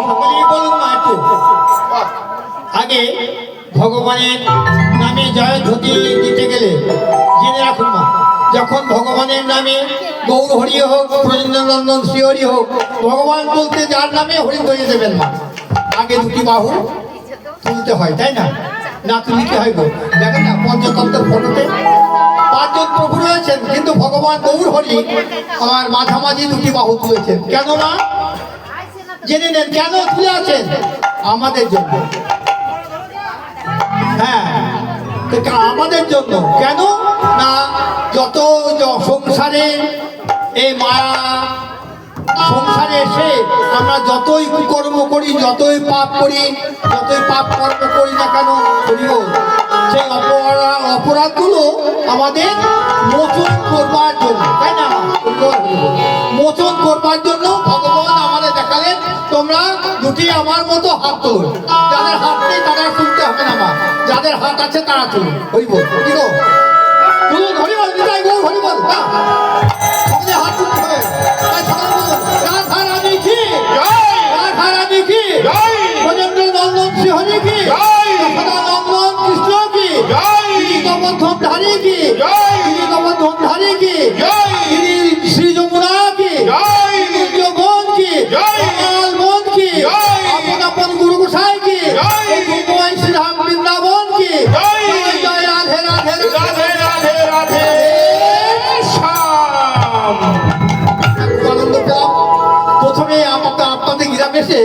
S2: সকলেই বলুন মা একটু। আগে ভগবানের নামে জয় ধ্বনি দিতে গেলে জেনে রাখুন মা, যখন ভগবানের নামে গৌর হরি হোক, ব্রজেন্দ্রনন্দন শ্রী হরি হোক, ভগবান বলতে যার নামে হরি ধরিয়ে দেবেন মা, আগে দুটি বাহু তুলতে হয়, তাই না? না তুলি কি হয় গো? দেখেন না পঞ্চতন্ত্রের ফটোতে 5 জন প্রভু রয়েছেন, কিন্তু ভগবান গৌর হরি আমার মাঝামাঝি দুটি বাহু তুলেছেন। কেন না জেনে নেন, কেন তুলে আছেন? আমাদের জন্য। হ্যাঁ, তো আমাদের জন্য। কেন না যত সংসারে এই মায়া, সংসারে এসে আমরা যতই কুকর্ম করি, যতই পাপ করি, যতই পাপ কর্ম করি না কেন, সেই অপরাধগুলো আমাদের মোচন করবার জন্য, তাই না? মোচন করবার জন্য ভগবান আমাদের দেখালেন, তোমরা দুটি আমার মতো হাত তোলো। যাদের হাত নেই তারা তুলতে হবে না মা, যাদের হাত আছে তারা তুলুন। হরিবল, কি গো তুলুন, হরিবল, বিদায় গো, হরিবল। হাত তুলতে হবে। তাই সকালে বলুন, রাধা রানী কি, রাধা রানী কি, ব্রজেন্দ্র নন্দন শ্রী হরি কি, নন্দন কৃষ্ণ কি, গোবর্ধন ধারী কি, গোবর্ধন ধারী কি, শ্রী যমুনা কি, যোগন কি, মন কি, আপন আপন গুরু গোসাই কি, শ্রীরাম বৃন্দাবন কি, জয় জয় রাধে রাধে রাধে রাধে রাধে শ্যাম। আনন্দ পেলাম। প্রথমে আপনাদের গ্রামে এসে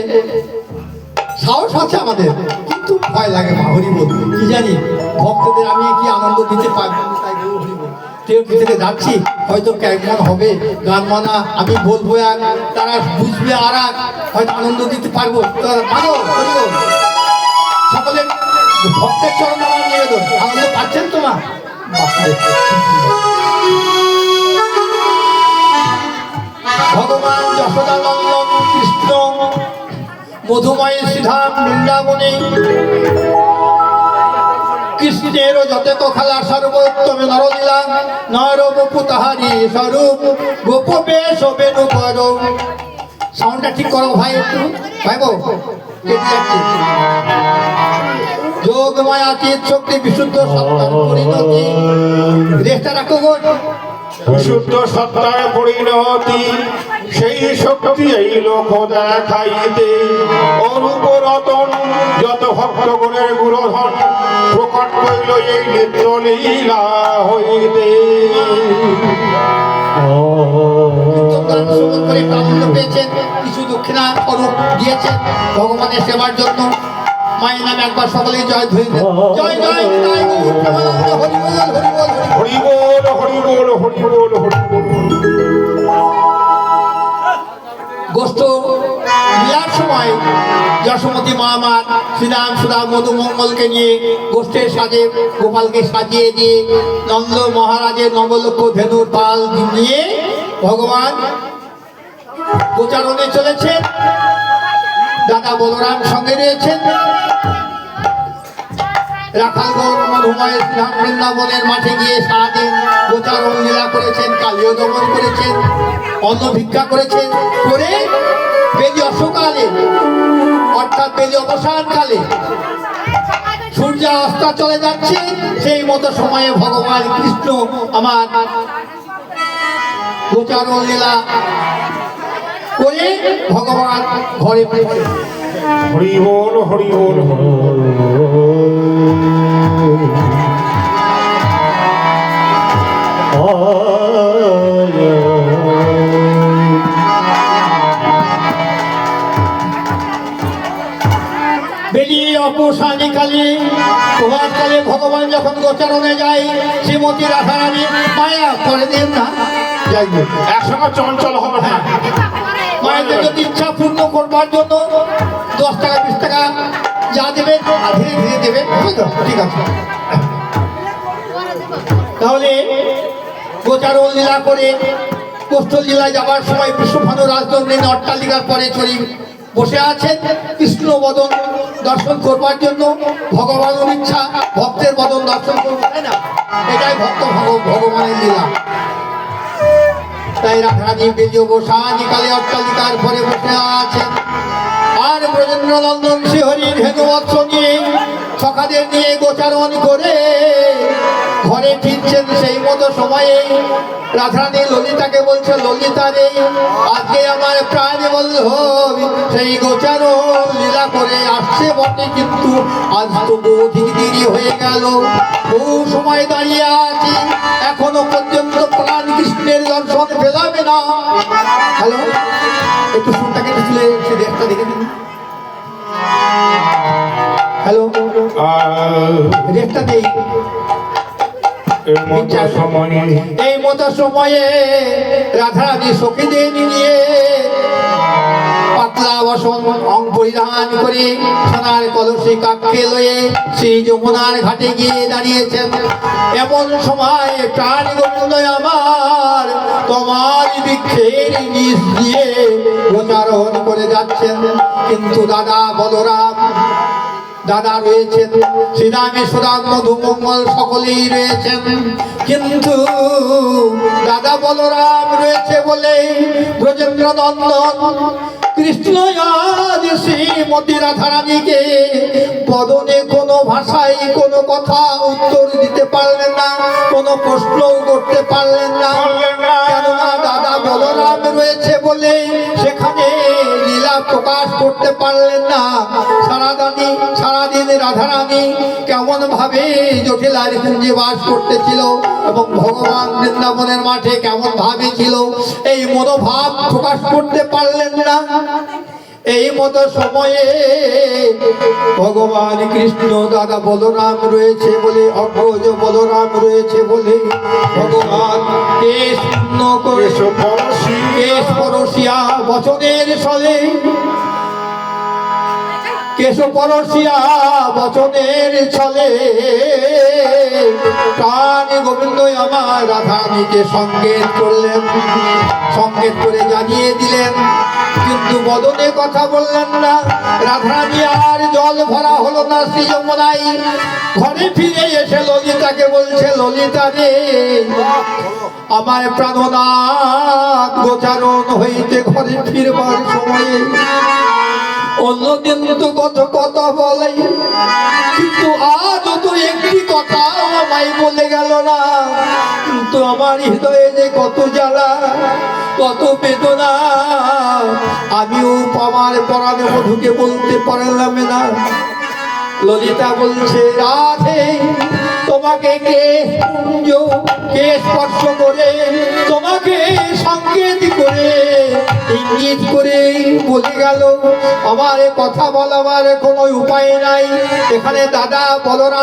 S2: সাহস আছে আমাদের, কিন্তু ভয় লাগে মা। হরি বল, কি জানি ভক্তদের আমি কি আনন্দ দিতে পারবো, তাই হরি বল থেকে যাচ্ছি, হয়তো কেমন হবে গান মানা, আমি বলবো এক, তারা বুঝবে আর এক, হয়তো আনন্দ দিতে পারবো। সকলে ভক্তের চরণ আমার নিবেদন, আনন্দ পাচ্ছেন তো মা? ভগবান যশোদানন্দন কৃষ্ণ মধুময় শ্রীধাম বৃন্দাবনে কৃষ্ণের যত খেলা সর্বোত্তম নরলীলা, নর বপু তাহারি স্বরূপ গোপ বেশ বেনু কর। সাউন্ডটা ঠিক করো ভাই, একটু ভাই গো, কেটে যাচ্ছে। যোগময় আচিত শক্তি বিশুদ্ধ সত্তার পরিণতি, রেখটা রাখো গো।
S1: বিশুদ্ধ সত্তার পরিণতি, সেই শক্তি এই লোক দেখাইতে, অরূপ রতন যত ভক্ত গুণের গুরুধন, প্রকট কইল এই নিত্য লীলা হইতে।
S2: আনন্দ পেয়েছেন, কিছু দক্ষিণা স্বরূপ দিয়েছেন ভগবানের সেবার জন্য। মায়ের নামে একবার সকলেই জয় ধরে জয় জয়
S1: হরি বল, হরি বল, হরি বল, হরি বল।
S2: গোষ্ঠ বিয়ার সময় যশোমতী মা আমার শ্রীরাম সুধা মধুমঙ্গলকে নিয়ে গোষ্ঠের সাজে গোপালকে সাজিয়ে দিয়ে নন্দ মহারাজের নবলক্ষ ধেনুর পাল নিয়ে ভগবান গোচারণে চলেছেন। দাদা বলরাম সঙ্গে রয়েছেন। রাখালগড় মধুময় শ্রীরাম বৃন্দাবনের মাঠে গিয়ে সারাদিন গোচারণ লীলা করেছেন, কালীয় দমন করেছেন, অন্ন ভিক্ষা করেছেন, করে বেলি অশ্বকালে অর্থাৎ বেলি অবসানকালে সূর্য অস্ত চলে যাচ্ছে, সেই মতো সময়ে ভগবান কৃষ্ণ আমার গোচারণ লীলা করে ভগবান ঘরে ফিরে।
S1: হরি বল, হরি বল, হরি বল।
S2: বেরিয়ে অপসানিকালে প্রভাতকালে ভগবান যখন গোচারণে যায়, শ্রীমতী রাধারানী মায়া করে দেন না, যাই হোক
S1: একসঙ্গে চঞ্চল হবে না।
S2: মায়েদের যদি ইচ্ছা পূর্ণ করবার জন্য 10 টাকা 20 টাকা যা দেবেন ধীরে ধীরে দেবেন, হবে তো? ঠিক আছে। তাহলে গোচারণ লীলা করে কোষ্ঠ লীলায় যাবার সময় বিশ্বভানু রাজদণ্ডে অট্টালিকার পরে চড়ি বসে আছেন কৃষ্ণ বদন দর্শন করবার জন্য। ভগবানের ইচ্ছা ভক্তের বদন দর্শন করবো, তাই না? এটাই ভক্ত ভগবানের লীলা। তাই রাধারানী বেজীয় গোসানি কালে অট্টালিকার পরে বসে আছেন। আর ব্রজেন্দ্রনন্দন শ্রীহরির হেনুবৎস নিয়ে সখাদের নিয়ে গোচারণ করে ঘরে ফিরছেন। সেই মতো সময়ে রাধারানী ললিতাকে বলছে, ললিতা রে, আজকে আমার প্রাণ বল্লভ সেই গোচারণ লীলা করে আসছে বটে, কিন্তু আজ তো অধিক দেরি হয়ে গেল, বহু সময় দাঁড়িয়ে আছি, এখনো পর্যন্ত প্রাণ কৃষ্ণের দর্শন পেলাম না। হ্যালো, একটু সুরটাকে তুলে সে দেখটা দেখে দিন। হ্যালো, রেখটা দেই। এই মতো সময়ে রাধারানী সখীদের নিয়ে পাতলা বসন অং পরিধান করে সোনার কলসি কাক্ষে লয়ে সেই যমুনার ঘাটে গিয়ে দাঁড়িয়েছেন। এমন সময় প্রাণ গোবিন্দ আমার তোমার বৃক্ষের নিচ দিয়ে গোচারণ করে যাচ্ছেন, কিন্তু দাদা বলরাম দাদা রয়েছেন, শ্রীরামে সুরাম মধুমঙ্গল সকলেই রয়েছেন, কিন্তু দাদা বলরাম রয়েছে বলে ব্রজেন্দ্র নন্দন কৃষ্ণ আজ শ্রীমতী রাধারানীকে বদনে কোনো ভাষায় কোনো কথা উত্তর দিতে পারলেন না, কোনো প্রশ্নও করতে পারলেন না। কেননা দাদা বলরাম রয়েছে বলে সেখানে লীলা প্রকাশ করতে পারলেন না। সারাদিন রাধারানী কেমন ভাবে জটিলার কুঞ্জে বাস করতেছিল এবং ভগবান বৃন্দাবনের মাঠে কেমন ভাবে ছিল, এই মনোভাব প্রকাশ করতে পারলেন না। এই মতো সময়ে ভগবান কৃষ্ণ দাদা বলরাম রয়েছে বলে, অগ্রজ বলরাম রয়েছে বলে ভগবান কেশ পূর্ণ করে কেশ পরশিয়া বচনের ছলে, কেশ পরশিয়া বচনের ছলে প্রাণ গোবিন্দ আমার রাধারানীকে সংকেত করলেন, সংকেত করে জানিয়ে দিলেন, কিন্তু বদনে কথা বললেন না। রাধারানী আর জল ভরা হলো না শ্রী যমুনায়। ঘরে ফিরে এসে ললিতাকে বলছে, ললিতা রে, আমার প্রাণনাথ গোচারণ হইতে ঘরে ফিরবার সময়ে অন্যদিন তো কত কথা বলে, কিন্তু আজ তো একটি কথা আমায় বলে গেল না, কিন্তু আমার হৃদয়ে যে কত জ্বালা কত বেদনা, আমিও আমার পরাণে মধুকে বলতে পারলাম না। ললিতা বলছে, রাধে, তোমাকে কে কুঞ্জ কে স্পর্শ করে তোমাকে সংকেত করে ইঙ্গিত করে বলে গেল, আমার কথা বলাবার কোনো উপায় নাই। এখানে দাদা বলরাম